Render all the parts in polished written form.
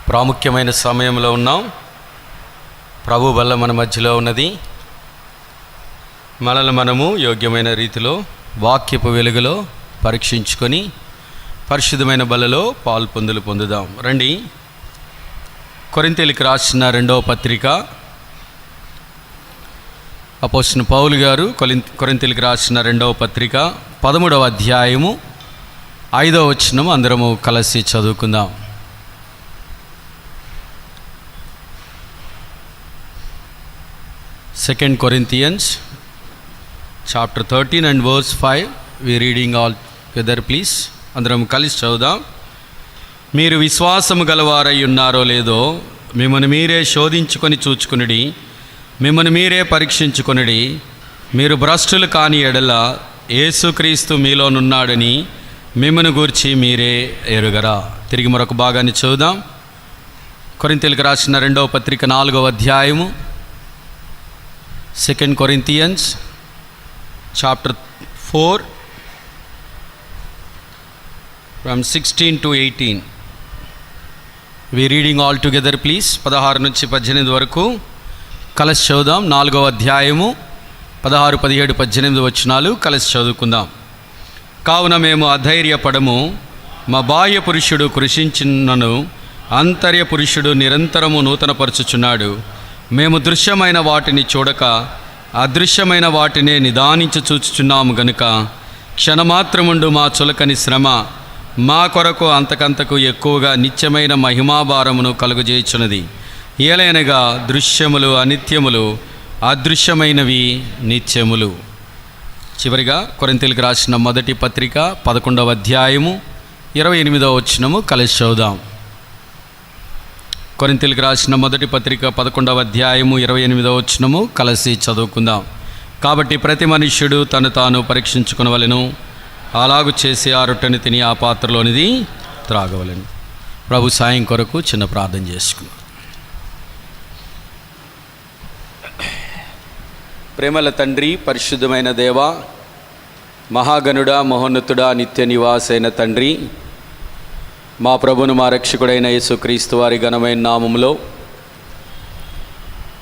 ప్రాముఖ్యమైన సమయంలో ఉన్నాం. ప్రభు వల్ల మన మధ్యలో ఉన్నది. మనల్ని మనము యోగ్యమైన రీతిలో వాక్యపు వెలుగులో పరీక్షించుకొని పరిశుద్ధమైన బలలో పొందుదాం. రండి, కొరింథీయులకు రాసిన 2వ పత్రిక, అపోస్తలుడైన పౌలు గారు కొరింథీయులకు రాసిన 2వ పత్రిక 13వ అధ్యాయము 5వ వచనం అందరము కలిసి చదువుకుందాం. Second Corinthians chapter 13 and verse 5. We reading all together, please. అందరం కలిసి చదువుదాం. మీరు విశ్వాసము గలవారై ఉన్నారో లేదో మిమ్మల్ని మీరే శోధించుకొని చూచుకొనుడి, మిమ్మల్ని మీరే పరీక్షించుకొనుడి. మీరు భ్రష్టులు కాని ఎడల యేసుక్రీస్తు మీలోనున్నాడని మిమ్మల్ని గూర్చి మీరే ఎరుగరా. తిరిగి మరొక భాగాన్ని చదువుదాం. కొరింథీయులకు రాసిన 2వ పత్రిక 4వ అధ్యాయము, Second Corinthians chapter 4 from 16 to 18. We reading all together, please. 16 నుంచి 18 వరకు కలిసి చదువుదాం. 4వ అధ్యాయము 16, 17, 18 వచనాలు కలిసి చదువుకుందాం. కావున మేము అధైర్యపడము, మా బాహ్య పురుషుడు కృషించినను అంతర్య పురుషుడు నిరంతరము నూతనపరచుచున్నాడు. మేము దృశ్యమైన వాటిని చూడక అదృశ్యమైన వాటినే నిదానించి చూచుచున్నాము గనుక క్షణమాత్రముండు మా చులకని శ్రమ మా కొరకు అంతకంతకు ఎక్కువగా నిత్యమైన మహిమాభారమును కలుగజేయుచున్నది. ఏలైనగా దృశ్యములు అనిత్యములు, అదృశ్యమైనవి నిత్యములు. చివరిగా కొరింథీయులకు రాసిన మొదటి పత్రిక 11వ అధ్యాయము 28వ వచనము కలిసి చదువుదాం. కొరింథీయులకు రాసిన మొదటి పత్రిక 11వ అధ్యాయము 28వ వచనము కలిసి చదువుకుందాం. కాబట్టి ప్రతి మనుష్యుడు తను తాను పరీక్షించుకొనవలెను, అలాగు చేసి ఆ రొట్టెని తిని ఆ పాత్రలోనిది త్రాగవలెను. ప్రభు సాయం కొరకు చిన్న ప్రార్థన చేసుకున్నాం. ప్రేమల తండ్రి, పరిశుద్ధమైన దేవ, మహాగణుడా, మహోన్నతుడా, నిత్య నివాసైన తండ్రి, మా ప్రభును మా రక్షకుడైన యేసుక్రీస్తు వారి ఘనమైన నామములో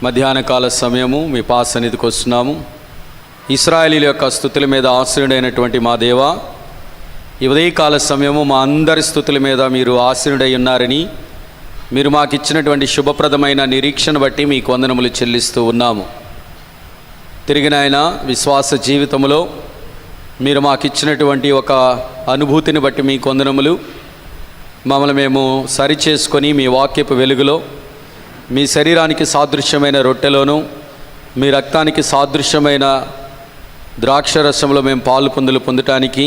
మధ్యాహ్న కాల సమయము మీ సన్నిధికి వస్తున్నాము. ఇశ్రాయేలీయుల యొక్క స్తుతుల మీద ఆసీనుడైనటువంటి మా దేవ, ఈ ఉదయకాల సమయము మా అందరి స్తుతుల మీద మీరు ఆసీనుడై ఉన్నారని, మీరు మాకు ఇచ్చినటువంటి శుభప్రదమైన నిరీక్షణ బట్టి మీకు వందనములు చెల్లిస్తూ ఉన్నాము. తిరిగి నాయన విశ్వాస జీవితంలో మీరు మాకు ఇచ్చినటువంటి ఒక అనుభూతిని బట్టి మీకు వందనములు. మమ్మల్ని మేము సరిచేసుకొని మీ వాక్యపు వెలుగులో, మీ శరీరానికి సాదృశ్యమైన రొట్టెలోను, మీ రక్తానికి సాదృశ్యమైన ద్రాక్షరసంలో మేము పొందటానికి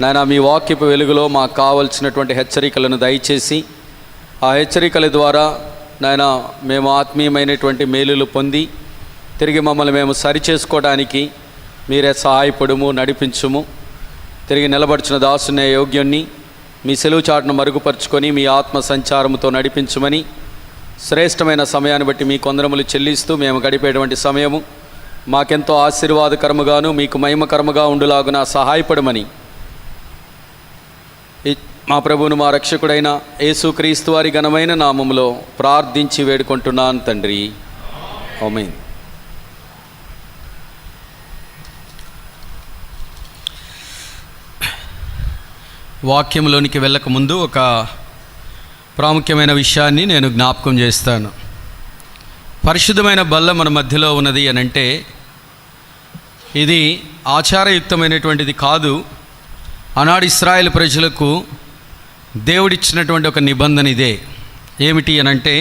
నాయన మీ వాక్యపు వెలుగులో మాకు కావలసినటువంటి హెచ్చరికలను దయచేసి, ఆ హెచ్చరికల ద్వారా నాయన మేము ఆత్మీయమైనటువంటి మేలులు పొంది తిరిగి మమ్మల్ని మేము సరిచేసుకోవడానికి మీరే సహాయపడుము, నడిపించుము. తిరిగి నిలబడుచున్న దాసునే యోగ్యుణ్ణి మీ సెలవు చాటును మరుగుపరుచుకొని మీ ఆత్మ సంచారముతో నడిపించమని శ్రేష్టమైన సమయాన్ని బట్టి మీ వందనములు చెల్లిస్తూ మేము గడిపేటువంటి సమయము మాకెంతో ఆశీర్వాదకరముగాను మీకు మహిమకరముగా ఉండులాగున సహాయపడమని మా ప్రభువును మా రక్షకుడైన యేసుక్రీస్తు వారి ఘనమైన నామములో ప్రార్థించి వేడుకుంటున్నాను తండ్రి. ఆమేన్. వాక్యంలోనికి వెళ్ళకముందు ఒక ప్రాముఖ్యమైన విషయాన్ని నేను జ్ఞాపకం చేస్తాను. పరిశుద్ధమైన బల్ల మన మధ్యలో ఉన్నది అని అంటే ఇది ఆచారయుక్తమైనటువంటిది కాదు. ఆనాడు ఇశ్రాయేలు ప్రజలకు దేవుడిచ్చినటువంటి ఒక నిబంధన ఇదే. ఏమిటి అనంటే,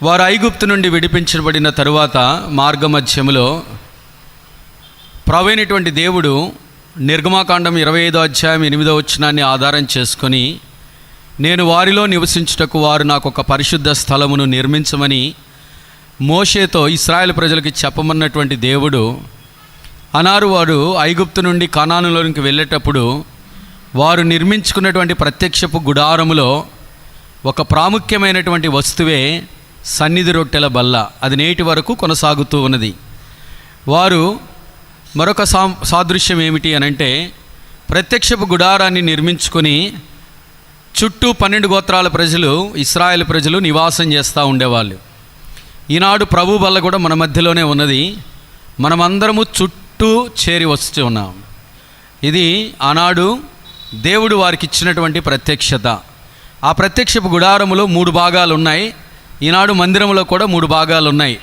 వారు ఐగుప్తు నుండి విడిపించబడిన తరువాత మార్గమధ్యములో ప్రభువైనటువంటి దేవుడు నిర్గమాకాండం 25వ అధ్యాయం 8వ వచనాన్ని ఆధారం చేసుకొని, నేను వారిలో నివసించుటకు వారు నాకు ఒక పరిశుద్ధ స్థలమును నిర్మించమని మోషేతో ఇశ్రాయేలు ప్రజలకి చెప్పమన్నటువంటి దేవుడు అనారు వారు ఐగుప్తు నుండి కనానులోనికి వెళ్ళేటప్పుడు వారు నిర్మించుకున్నటువంటి ప్రత్యక్షపు గుడారములో ఒక ప్రాముఖ్యమైనటువంటి వస్తువే సన్నిధి రొట్టెల బల్ల. అది నేటి వరకు కొనసాగుతూ ఉన్నది. వారు మరొక సాదృశ్యం ఏమిటి అనంటే, ప్రత్యక్షపు గుడారాన్ని నిర్మించుకొని చుట్టూ 12 గోత్రాల ప్రజలు, ఇశ్రాయేలు ప్రజలు నివాసం చేస్తూ ఉండేవాళ్ళు. ఈనాడు ప్రభు వల్ల కూడా మన మధ్యలోనే ఉన్నది. మనమందరము చుట్టూ చేరి వస్తూ ఉన్నాం. ఇది ఆనాడు దేవుడు వారికి ఇచ్చినటువంటి ప్రత్యక్షత. ఆ ప్రత్యక్షపు గుడారములో 3 భాగాలు ఉన్నాయి. ఈనాడు మందిరంలో కూడా 3 భాగాలు ఉన్నాయి.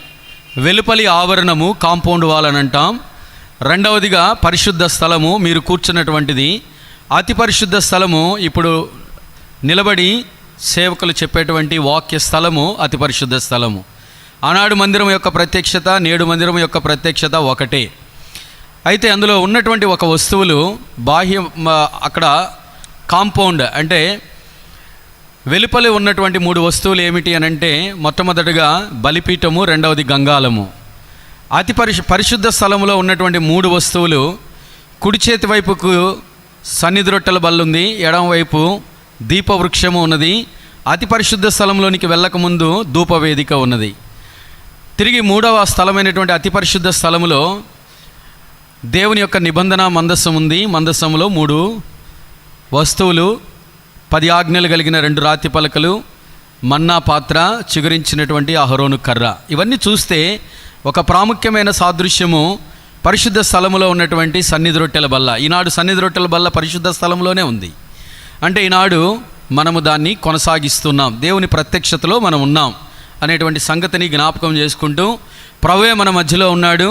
వెలుపలి ఆవరణము, కాంపౌండ్ వాల్ అని అంటాం. రెండవదిగా పరిశుద్ధ స్థలము, మీరు కూర్చున్నటువంటిది. అతి పరిశుద్ధ స్థలము, ఇప్పుడు నిలబడి సేవకులు చెప్పేటువంటి వాక్య స్థలము అతి పరిశుద్ధ స్థలము. ఆనాడు మందిరం యొక్క ప్రత్యక్షత, నేడు మందిరం యొక్క ప్రత్యక్షత ఒకటే. అయితే అందులో ఉన్నటువంటి ఒక వస్తువులు బాహ్య, అక్కడ కాంపౌండ్ అంటే వెలుపలి ఉన్నటువంటి 3 వస్తువులు ఏమిటి అని అంటే, మొట్టమొదటిగా బలిపీఠము, రెండవది గంగాలము. అతి పరిశుద్ధ స్థలంలో ఉన్నటువంటి 3 వస్తువులు, కుడి చేతి వైపుకు సన్నిధి రొట్టెల బల్ల ఉంది, ఎడమ వైపు దీపవృక్షము ఉన్నది. అతి పరిశుద్ధ స్థలంలోనికి వెళ్ళకముందు ధూపవేదిక ఉన్నది. తిరిగి 3వ స్థలమైనటువంటి అతి పరిశుద్ధ స్థలములో దేవుని యొక్క నిబంధన మందస్సం ఉంది. మందస్సంలో 3 వస్తువులు, 10 ఆజ్ఞలు కలిగిన 2 రాతి పలకలు, మన్నా పాత్ర, చిగురించినటువంటి అహరోను కర్ర. ఇవన్నీ చూస్తే ఒక ప్రాముఖ్యమైన సాదృశ్యము పరిశుద్ధ స్థలములో ఉన్నటువంటి సన్నిధి రొట్టెల బల్ల. ఈనాడు సన్నిధి రొట్టెల బల్ల పరిశుద్ధ స్థలంలోనే ఉంది. అంటే ఈనాడు మనము దాన్ని కొనసాగిస్తున్నాం. దేవుని ప్రత్యక్షతలో మనం ఉన్నాం అనేటువంటి సంగతిని జ్ఞాపకం చేసుకుంటూ, ప్రభువే మన మధ్యలో ఉన్నాడు,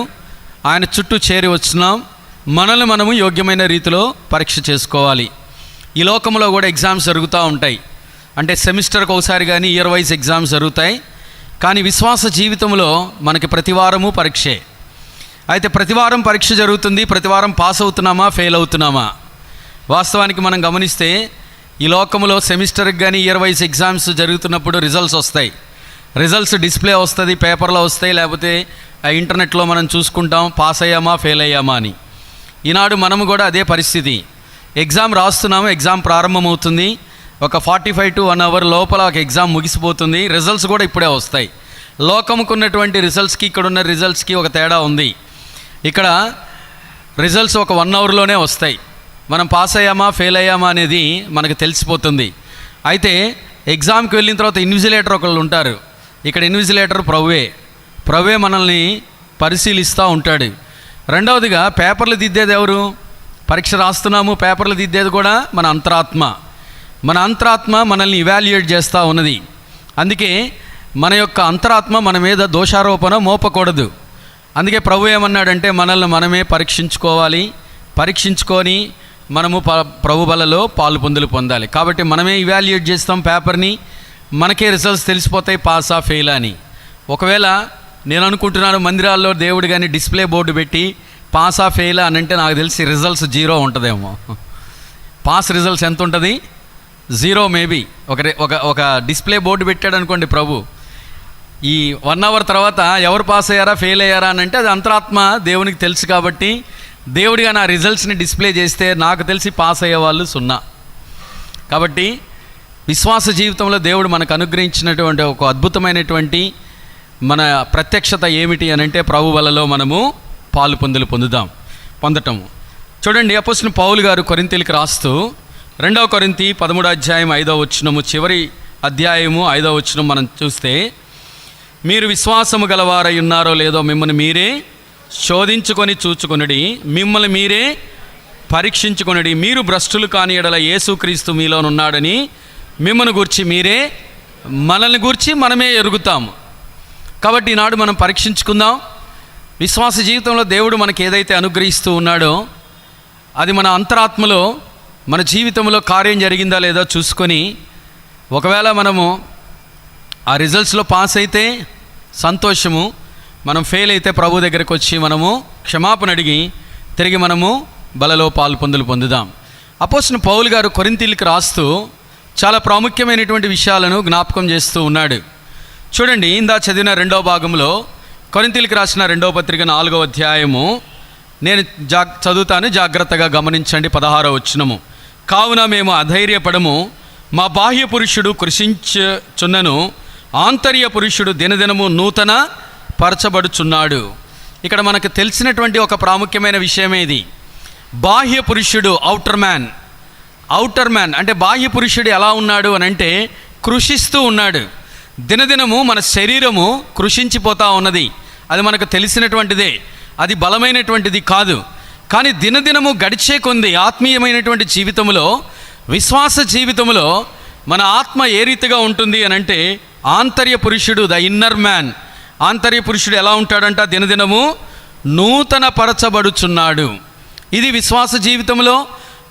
ఆయన చుట్టూ చేరి వచ్చినాం. మనల్ని మనము యోగ్యమైన రీతిలో పరీక్ష చేసుకోవాలి. ఈ లోకంలో కూడా ఎగ్జామ్స్ జరుగుతూ ఉంటాయి. అంటే సెమిస్టర్కి ఒకసారి కానీ ఇయర్ వైజ్ ఎగ్జామ్స్ జరుగుతాయి. కానీ విశ్వాస జీవితంలో మనకి ప్రతివారము పరీక్షే. అయితే ప్రతివారం పరీక్ష జరుగుతుంది. ప్రతివారం పాస్ అవుతున్నామా, ఫెయిల్ అవుతున్నామా? వాస్తవానికి మనం గమనిస్తే ఈ లోకంలో సెమిస్టర్కి కానీ ఇయర్ వైజ్ ఎగ్జామ్స్ జరుగుతున్నప్పుడు రిజల్ట్స్ వస్తాయి. రిజల్ట్స్ డిస్ప్లే వస్తుంది, పేపర్లో వస్తాయి, లేకపోతే ఇంటర్నెట్లో మనం చూసుకుంటాం పాస్ అయ్యామా, ఫెయిల్ అయ్యామా అని. ఈనాడు మనము కూడా అదే పరిస్థితి. ఎగ్జామ్ రాస్తున్నాము, ఎగ్జామ్ ప్రారంభమవుతుంది. ఒక 45 to 1 hour లోపల ఒక ఎగ్జామ్ ముగిసిపోతుంది. రిజల్ట్స్ కూడా ఇప్పుడే వస్తాయి. లోకంకు ఉన్నటువంటి రిజల్ట్స్కి ఇక్కడున్న రిజల్ట్స్కి ఒక తేడా ఉంది. ఇక్కడ రిజల్ట్స్ ఒక 1 hourలోనే వస్తాయి. మనం పాస్ అయ్యామా, ఫెయిల్ అయ్యామా అనేది మనకు తెలిసిపోతుంది. అయితే ఎగ్జామ్కి వెళ్ళిన తర్వాత ఇన్విజిలేటర్ ఒకళ్ళు ఉంటారు. ఇక్కడ ఇన్విజిలేటర్ ప్రభువే మనల్ని పరిశీలిస్తూ ఉంటాడు. రెండవదిగా పేపర్లు దిద్దేది ఎవరు? పరీక్ష రాస్తున్నాము, పేపర్లు దిద్దేది కూడా మన అంతరాత్మ. మన అంతరాత్మ మనల్ని ఇవాల్యుయేట్ చేస్తూ ఉన్నది. అందుకే మన యొక్క అంతరాత్మ మన మీద దోషారోపణ మోపకూడదు. అందుకే ప్రభు ఏమన్నాడంటే, మనల్ని మనమే పరీక్షించుకోవాలి. పరీక్షించుకొని మనము ప్రభు బలలో పాలు పొందాలి. కాబట్టి మనమే ఇవాల్యుయేట్ చేస్తాం పేపర్ని. మనకే రిజల్ట్స్ తెలిసిపోతాయి, పాసా ఫెయిల్ అని. ఒకవేళ నేను అనుకుంటున్నాను మందిరాల్లో దేవుడు కానీ డిస్ప్లే బోర్డు పెట్టి పాసా ఫెయిల్ అని అంటే, నాకు తెలిసి రిజల్ట్స్ 0 ఉంటుందేమో. పాస్ రిజల్ట్స్ ఎంత ఉంటుంది? 0 మేబీ. ఒక డిస్ప్లే బోర్డు పెట్టాడు అనుకోండి ప్రభు, ఈ 1 hour తర్వాత ఎవరు పాస్ అయ్యారా, ఫెయిల్ అయ్యారా అని అంటే అది అంతరాత్మ దేవునికి తెలుసు. కాబట్టి దేవుడిగా నా రిజల్ట్స్ని డిస్ప్లే చేస్తే నాకు తెలిసి పాస్ అయ్యే వాళ్ళు 0. కాబట్టి విశ్వాస జీవితంలో దేవుడు మనకు అనుగ్రహించినటువంటి ఒక అద్భుతమైనటువంటి మన ప్రత్యక్షత ఏమిటి అని అంటే, ప్రభు వలలో మనము పాలు పొందటము. చూడండి, అపోస్తలుడైన పౌలు గారు కొరింథీయులకు రాస్తూ 2 కొరింథీ 13వ అధ్యాయం 5వ వచనము, చివరి అధ్యాయము 5వ వచనం మనం చూస్తే, మీరు విశ్వాసము గలవారై ఉన్నారో లేదో మిమ్మల్ని మీరే శోధించుకొని చూచుకొనుడి, మిమ్మల్ని మీరే పరీక్షించుకొనుడి. మీరు భ్రష్టులు కాని ఎడల యేసుక్రీస్తు మీలోనున్నాడని మిమ్మల్ని గూర్చి మీరే, మనల్ని గూర్చి మనమే ఎరుగుతాము. కాబట్టి ఈనాడు మనం పరీక్షించుకుందాం. విశ్వాస జీవితంలో దేవుడు మనకి ఏదైతే అనుగ్రహిస్తూ ఉన్నాడో అది మన అంతరాత్మలో, మన జీవితంలో కార్యం జరిగిందా లేదా చూసుకొని, ఒకవేళ మనము ఆ రిజల్ట్స్లో పాస్ అయితే సంతోషము, మనం ఫెయిల్ అయితే ప్రభు దగ్గరికి వచ్చి మనము క్షమాపణ అడిగి తిరిగి మనము బలలో పాలు పొందుదాం. అపోస్తలుడైన పౌలు గారు కొరింథీయులకు రాస్తూ చాలా ప్రాముఖ్యమైనటువంటి విషయాలను జ్ఞాపకం చేస్తూ ఉన్నాడు. చూడండి, ఇందా చదివిన 2వ భాగంలో కొరింథీయులకు రాసిన 2వ పత్రిక 4వ అధ్యాయము నేను చదువుతాను, జాగ్రత్తగా గమనించండి. 16వ వచనము, కావున మేము అధైర్యపడము, మా బాహ్య పురుషుడు కృషించుచున్నను, ఆంతర్య పురుషుడు దినదినము నూతన పరచబడుచున్నాడు. ఇక్కడ మనకు తెలిసినటువంటి ఒక ప్రాముఖ్యమైన విషయమే ఇది. బాహ్య పురుషుడు, అవుటర్ మ్యాన్, ఔటర్ మ్యాన్ అంటే బాహ్య పురుషుడు ఎలా ఉన్నాడు అని అంటే కృషిస్తూ ఉన్నాడు. దినదినము మన శరీరము కృషించిపోతూ ఉన్నది, అది మనకు తెలిసినటువంటిదే, అది బలమైనటువంటిది కాదు. కానీ దినదినము గడిచే కొంది ఆత్మీయమైనటువంటి జీవితంలో, విశ్వాస జీవితంలో మన ఆత్మ ఏ రీతిగా ఉంటుంది అని అంటే ఆంతర్య పురుషుడు, ద ఇన్నర్ మ్యాన్, ఆంతర్య పురుషుడు ఎలా ఉంటాడంట, దినదినము నూతన పరచబడుచున్నాడు. ఇది విశ్వాస జీవితంలో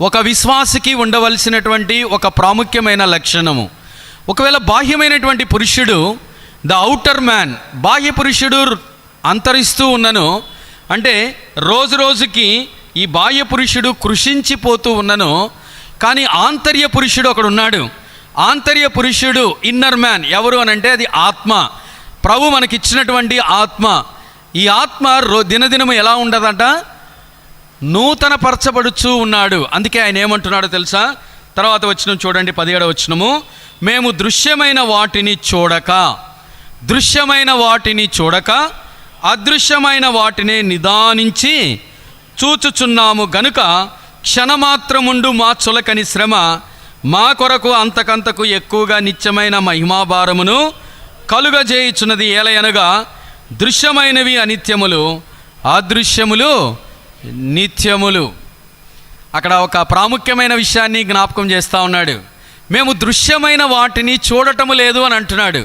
ఒక విశ్వాసికి ఉండవలసినటువంటి ఒక ప్రాముఖ్యమైన లక్షణము. ఒకవేళ బాహ్యమైనటువంటి పురుషుడు, ద ఔటర్ మ్యాన్, బాహ్య పురుషుడు అంతరిస్తూ ఉన్నను అంటే రోజు రోజుకి ఈ బాహ్య పురుషుడు కృషించిపోతూ ఉన్నను, కానీ ఆంతర్య పురుషుడు ఒకడు ఉన్నాడు. ఆంతర్య పురుషుడు, ఇన్నర్ మ్యాన్ ఎవరు అని అంటే అది ఆత్మ, ప్రభు మనకిచ్చినటువంటి ఆత్మ. ఈ ఆత్మ దినదినము ఎలా ఉండదంట, నూతన పరచబడుచూ ఉన్నాడు. అందుకే ఆయన ఏమంటున్నాడో తెలుసా? తర్వాత వచనం చూడండి, 17వ వచనము. మేము దృశ్యమైన వాటిని చూడక అదృశ్యమైన వాటిని నిదానించి చూచుచున్నాము గనుక క్షణమాత్రముండు మా చులకని శ్రమ మా కొరకు అంతకంతకు ఎక్కువగా నిత్యమైన మహిమాభారమును కలుగజేయుచున్నది. ఏలయనగా దృశ్యమైనవి అనిత్యములు, అదృశ్యములు నిత్యములు. అక్కడ ఒక ప్రాముఖ్యమైన విషయాన్ని జ్ఞాపకం చేస్తూ ఉన్నాడు. మేము దృశ్యమైన వాటిని చూడటము లేదు అని అంటున్నాడు.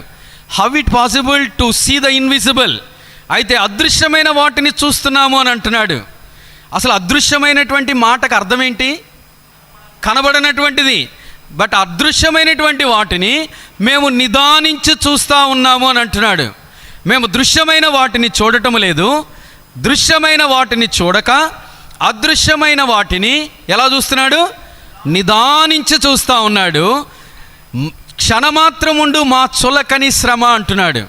How it possible to see the invisible? అయితే అదృశ్యమైన వాటిని చూస్తున్నాము అని అంటున్నాడు. అసలు అదృశ్యమైనటువంటి మాటకు అర్థం ఏంటి? కనబడనటువంటిది. బట్ అదృశ్యమైనటువంటి వాటిని మేము నిదానించి చూస్తూ ఉన్నాము అని అంటున్నాడు. మేము దృశ్యమైన వాటిని చూడటం లేదు, దృశ్యమైన వాటిని చూడక అదృశ్యమైన వాటిని ఎలా చూస్తున్నాడు? నిదానించి చూస్తూ ఉన్నాడు. క్షణమాత్రముండు మా చులకని శ్రమ అంటున్నాడు.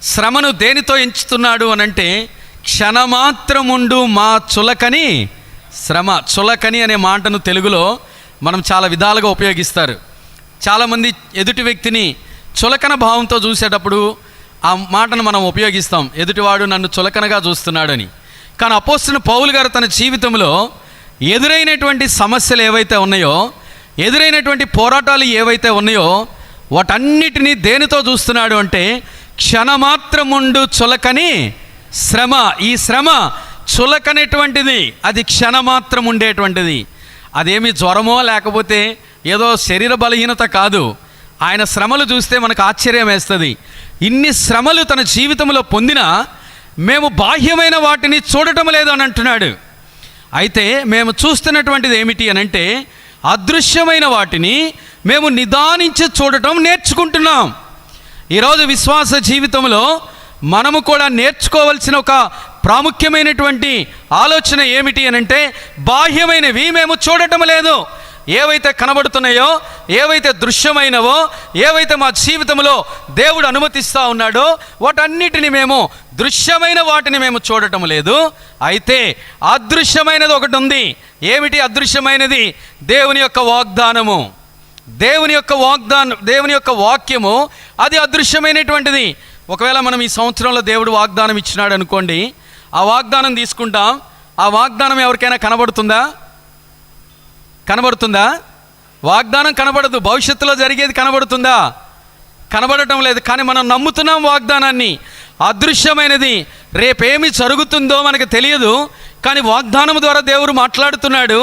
శ్రమను దేనితో ఎంచుతున్నాడు అనంటే క్షణమాత్రముండు మా చులకని శ్రమ. చులకని అనే మాటను తెలుగులో మనం చాలా విధాలుగా ఉపయోగిస్తారు. చాలామంది ఎదుటి వ్యక్తిని చులకన భావంతో చూసేటప్పుడు ఆ మాటను మనం ఉపయోగిస్తాం, ఎదుటివాడు నన్ను చులకనగా చూస్తున్నాడని. కానీ అపోస్తలుడైన పౌలు గారు తన జీవితంలో ఎదురైనటువంటి సమస్యలు ఏవైతే ఉన్నాయో, ఎదురైనటువంటి పోరాటాలు ఏవైతే ఉన్నాయో వాటన్నిటినీ దేనితో చూస్తున్నాడు అంటే క్షణమాత్రముండు చులకని శ్రమ. ఈ శ్రమ చులకనేటువంటిది, అది క్షణమాత్రం ఉండేటువంటిది. అదేమి జ్వరమో లేకపోతే ఏదో శరీర బలహీనత కాదు. ఆయన శ్రమలు చూస్తే మనకు ఆశ్చర్యం వేస్తుంది. ఇన్ని శ్రమలు తన జీవితంలో పొందినా మేము బాహ్యమైన వాటిని చూడటం లేదు అని అంటున్నాడు. అయితే మేము చూస్తున్నటువంటిది ఏమిటి అని అంటే అదృశ్యమైన వాటిని మేము నిదానించి చూడటం నేర్చుకుంటున్నాం. ఈరోజు విశ్వాస జీవితంలో మనము కూడా నేర్చుకోవాల్సిన ఒక ప్రాముఖ్యమైనటువంటి ఆలోచన ఏమిటి అని అంటే బాహ్యమైనవి మేము చూడటం లేదు. ఏవైతే కనబడుతున్నాయో, ఏవైతే దృశ్యమైనవో, ఏవైతే మా జీవితంలో దేవుడు అనుమతిస్తూ ఉన్నాడో వాటన్నిటిని మేము దృశ్యమైన వాటిని మేము చూడటం లేదు. అయితే అదృశ్యమైనది ఒకటి ఉంది. ఏమిటి అదృశ్యమైనది? దేవుని యొక్క వాగ్దానము, దేవుని యొక్క వాక్యము, అది అదృశ్యమైనటువంటిది. ఒకవేళ మనం ఈ సంవత్సరంలో దేవుడు వాగ్దానం ఇచ్చినాడు అనుకోండి, ఆ వాగ్దానం తీసుకుంటాం. ఆ వాగ్దానం ఎవరికైనా కనబడుతుందా? వాగ్దానం కనబడదు. భవిష్యత్తులో జరిగేది కనబడుతుందా? కనబడటం లేదు. కానీ మనం నమ్ముతున్నాం వాగ్దానాన్ని. అదృశ్యమైనది, రేపేమి జరుగుతుందో మనకు తెలియదు, కానీ వాగ్దానం ద్వారా దేవుడు మాట్లాడుతున్నాడు.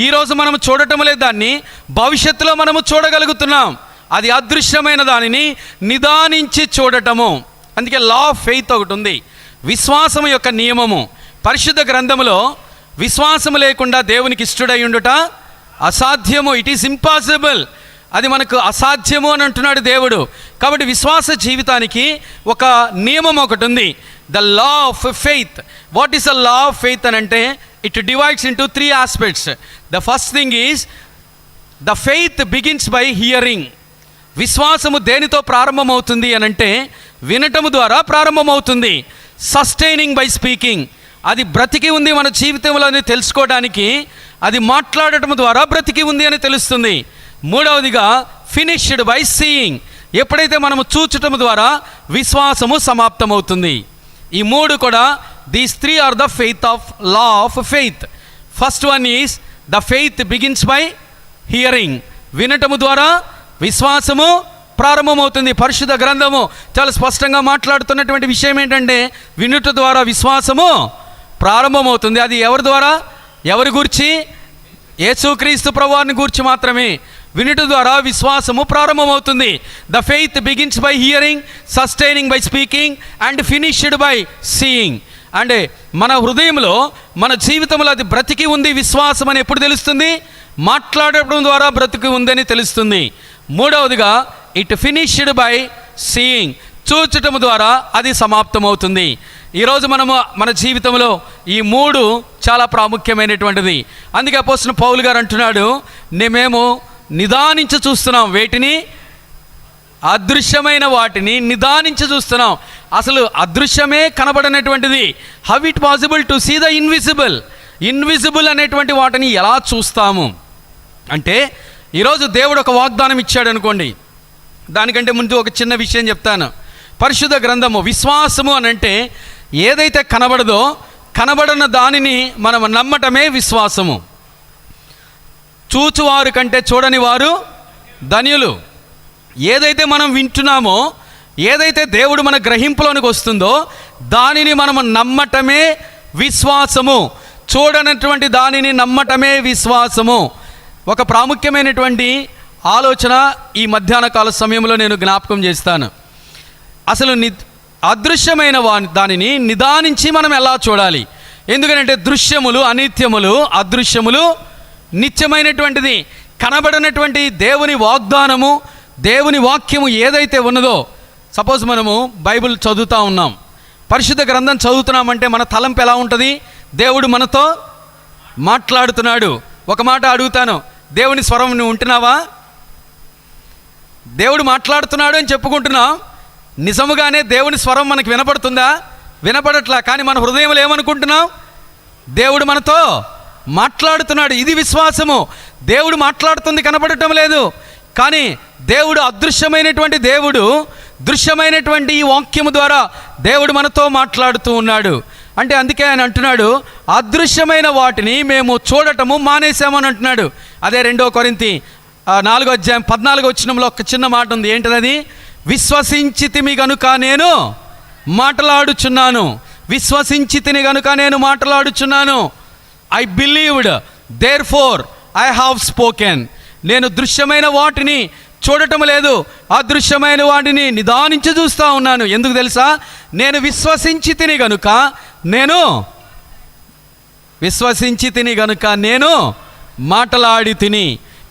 ఈరోజు మనం చూడటం లేదు, దాన్ని భవిష్యత్తులో మనము చూడగలుగుతున్నాం. అది అదృశ్యమైన దానిని నిదానించి చూడటము. అందుకే లా ఆఫ్ ఫెయిత్ ఒకటి ఉంది, విశ్వాసం యొక్క నియమము. పరిశుద్ధ గ్రంథములో విశ్వాసము లేకుండా దేవునికి ఇష్టడై ఉండుట అసాధ్యము. It is impossible. అది మనకు అసాధ్యము అని అంటున్నాడు దేవుడు. కాబట్టి విశ్వాస జీవితానికి ఒక నియమం ఒకటి ఉంది, the law of faith. What is the law of faith అని అంటే it divides into 3 aspects. The first thing is the faith begins by hearing. విశ్వాసము దేనితో ప్రారంభమవుతుంది అని అంటే వినటము ద్వారా ప్రారంభమవుతుంది. Sustaining by speaking. అది బ్రతికి ఉంది మన జీవితంలో అని తెలుసుకోవడానికి అది మాట్లాడటం ద్వారా బ్రతికి ఉంది అని తెలుస్తుంది. మూడవదిగా ఫినిష్డ్ బై సీయింగ్. ఎప్పుడైతే మనము చూచటం ద్వారా విశ్వాసము సమాప్తమవుతుంది. ఈ మూడు కూడా these 3 are the faith of law of faith. First one is the faith begins by hearing, వినటము ద్వారా విశ్వాసము ప్రారంభమవుతుంది. పరిశుద్ధ గ్రంథము చాలా స్పష్టంగా మాట్లాడుతున్నటువంటి విషయం ఏంటంటే వినుట ద్వారా విశ్వాసము ప్రారంభమవుతుంది. అది ఎవరి ద్వారా, ఎవరి గూర్చి? యేసుక్రీస్తు ప్రభువారిని గూర్చి మాత్రమే. వినుట ద్వారా విశ్వాసము ప్రారంభమవుతుంది. The faith begins by hearing, sustaining by speaking and finished by seeing. అంటే మన హృదయంలో, మన జీవితంలో అది బ్రతికి ఉంది విశ్వాసం అని ఎప్పుడు తెలుస్తుంది? మాట్లాడటం ద్వారా బ్రతికి ఉందని తెలుస్తుంది. మూడవదిగా ఇట్ ఫినిష్డ్ బై సీయింగ్, చూచటం ద్వారా అది సమాప్తమవుతుంది. ఈరోజు మనము మన జీవితంలో ఈ మూడు చాలా ప్రాముఖ్యమైనటువంటిది. అందుకే అపోస్తలుడు పౌలు గారు అంటున్నాడు, మేము నిదానించి చూస్తున్నాం. వేటిని? అదృశ్యమైన వాటిని నిదానించి చూస్తున్నాం. అసలు అదృశ్యమే కనబడనటువంటిది. How it possible to see the invisible? Invisible అనేటువంటి వాటిని ఎలా చూస్తాము అంటే, ఈరోజు దేవుడు ఒక వాగ్దానం ఇచ్చాడు అనుకోండి. దానికంటే ముందు ఒక చిన్న విషయం చెప్తాను. పరిశుద్ధ గ్రంథము విశ్వాసము అని అంటే ఏదైతే కనబడదో, కనబడన దానిని మనం నమ్మటమే విశ్వాసము. చూచువారు కంటే చూడని వారు ధన్యులు. ఏదైతే మనం వింటున్నామో, ఏదైతే దేవుడు మన గ్రహింపులోనికి వస్తుందో దానిని మనం నమ్మటమే విశ్వాసము. చూడనటువంటి దానిని నమ్మటమే విశ్వాసము. ఒక ప్రాముఖ్యమైనటువంటి ఆలోచన ఈ మధ్యాహ్న కాల సమయంలో నేను జ్ఞాపకం చేస్తాను. అసలు అదృశ్యమైన దానిని నిదానించి మనం ఎలా చూడాలి? ఎందుకంటే దృశ్యములు అనిత్యములు, అదృశ్యములు నిత్యమైనటువంటిది. కనబడినటువంటి దేవుని వాగ్దానము, దేవుని వాక్యము ఏదైతే ఉన్నదో, సపోజ్ మనము బైబిల్ చదువుతూ ఉన్నాం, పరిశుద్ధ గ్రంథం చదువుతున్నామంటే మన తలంపు ఎలా ఉంటుంది? దేవుడు మనతో మాట్లాడుతున్నాడు. ఒక మాట అడుగుతాను, దేవుని స్వరం నువ్వు ఉంటున్నావా? దేవుడు మాట్లాడుతున్నాడు అని చెప్పుకుంటున్నాం, నిజముగానే దేవుని స్వరం మనకు వినపడుతుందా? వినపడట్లా. కానీ మన హృదయంలో ఏమనుకుంటున్నాం? దేవుడు మనతో మాట్లాడుతున్నాడు. ఇది విశ్వాసము. దేవుడు మాట్లాడుతుంది, కనపడటం లేదు. కానీ దేవుడు అదృశ్యమైనటువంటి దేవుడు, దృశ్యమైనటువంటి ఈ వాక్యము ద్వారా దేవుడు మనతో మాట్లాడుతూ ఉన్నాడు. అంటే అందుకే ఆయన అంటున్నాడు, అదృశ్యమైన వాటిని మేము చూడటము మానేసామని అంటున్నాడు. అదే 2 కొరింథీ 4:14 ఒక చిన్న మాట ఉంది. ఏంటది? విశ్వసించితిమి గనుక నేను మాట్లాడుచున్నాను. విశ్వసించితిని గనుక నేను మాట్లాడుచున్నాను. I believed therefore I have spoken. నేను దృశ్యమైన వాటిని చూడటం లేదు, అదృశ్యమైన వాటిని నిదానించి చూస్తూ ఉన్నాను. ఎందుకు తెలుసా? నేను విశ్వసించి తిని గనుక నేను మాట్లాడి తిని.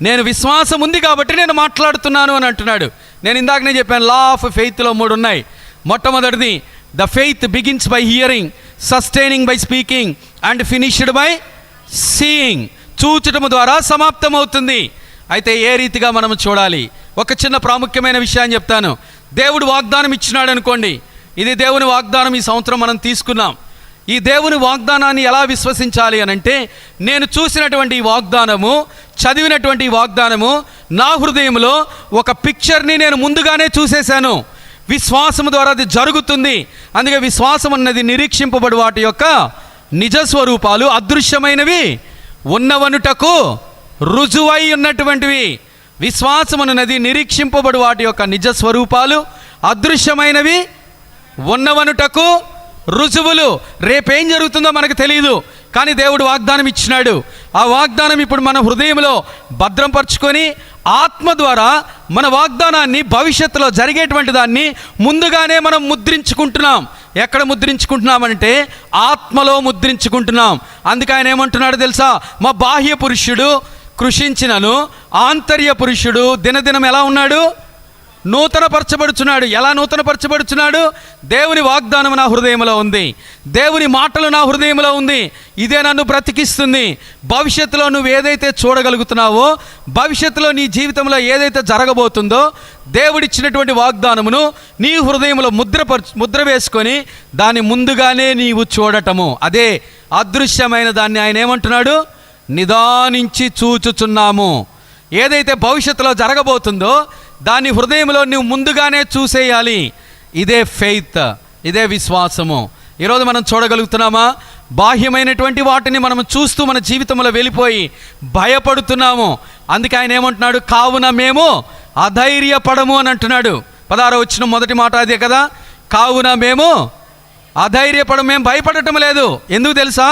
నేను విశ్వాసం ఉంది కాబట్టి నేను మాట్లాడుతున్నాను అని అంటున్నాడు. నేను ఇందాకనే చెప్పాను, లా ఆఫ్ ఫెయిత్లో 3 ఉన్నాయి. మొట్టమొదటిది the faith begins by hearing, sustaining by speaking and finished by seeing. చూచటము ద్వారా సమాప్తమవుతుంది. అయితే ఏ రీతిగా మనం చూడాలి? ఒక చిన్న ప్రాముఖ్యమైన విషయాన్ని చెప్తాను. దేవుడు వాగ్దానం ఇచ్చినాడు అనుకోండి, ఇది దేవుని వాగ్దానం, ఈ సంవత్సరం మనం తీసుకున్నాం. ఈ దేవుని వాగ్దానాన్ని ఎలా విశ్వసించాలి అని అంటే, నేను చూసినటువంటి ఈ వాగ్దానము, చదివినటువంటి ఈ వాగ్దానము నా హృదయంలో ఒక పిక్చర్ని నేను ముందుగానే చూసేశాను. విశ్వాసము ద్వారా అది జరుగుతుంది. అందుకే విశ్వాసం అన్నది నిరీక్షింపబడు వాటి యొక్క నిజస్వరూపాలు, అదృశ్యమైనవి ఉన్నవనుటకు రుజువై ఉన్నటువంటివి. విశ్వాసమున్నది నిరీక్షింపబడు వాటి యొక్క నిజస్వరూపాలు, అదృశ్యమైనవి ఉన్నవనుటకు రుజువులు. రేపేం జరుగుతుందో మనకు తెలియదు, కానీ దేవుడు వాగ్దానం ఇచ్చినాడు. ఆ వాగ్దానం ఇప్పుడు మన హృదయంలో భద్రంపరుచుకొని ఆత్మ ద్వారా మన వాగ్దానాన్ని, భవిష్యత్తులో జరిగేటువంటి దాన్ని ముందుగానే మనం ముద్రించుకుంటున్నాం. ఎక్కడ ముద్రించుకుంటున్నామంటే ఆత్మలో ముద్రించుకుంటున్నాం. అందుకే ఆయన ఏమంటున్నాడు తెలుసా? మా బాహ్య పురుషుడు కృషించినను ఆంతర్య పురుషుడు దినదినం ఎలా ఉన్నాడు? నూతనపరచబడుచున్నాడు. ఎలా నూతనపరచబడుచున్నాడు? దేవుని వాగ్దానం నా హృదయంలో ఉంది, దేవుని మాటలు నా హృదయంలో ఉంది. ఇదే నన్ను బ్రతికిస్తుంది. భవిష్యత్తులో నువ్వు ఏదైతే చూడగలుగుతున్నావో, భవిష్యత్తులో నీ జీవితంలో ఏదైతే జరగబోతుందో, దేవుడిచ్చినటువంటి వాగ్దానమును నీ హృదయంలో ముద్ర వేసుకొని దాన్ని ముందుగానే నీవు చూడటము, అదే అదృశ్యమైన దాన్ని ఆయన ఏమంటున్నాడు? నిదానించి చూచుచున్నాము. ఏదైతే భవిష్యత్తులో జరగబోతుందో దాన్ని హృదయంలో నువ్వు ముందుగానే చూసేయాలి. ఇదే ఫెయిత్, ఇదే విశ్వాసము. ఈరోజు మనం చూడగలుగుతున్నామా? బాహ్యమైనటువంటి వాటిని మనం చూస్తూ మన జీవితంలో వెళ్ళిపోయి భయపడుతున్నాము. అందుకే ఆయన ఏమంటున్నాడు, కావున మేము అధైర్యపడము అని అంటున్నాడు. 16వ వచనం మొదటి మాట అదే కదా, కావున మేము అధైర్యపడము, మేము భయపడటం లేదు. ఎందుకు తెలుసా?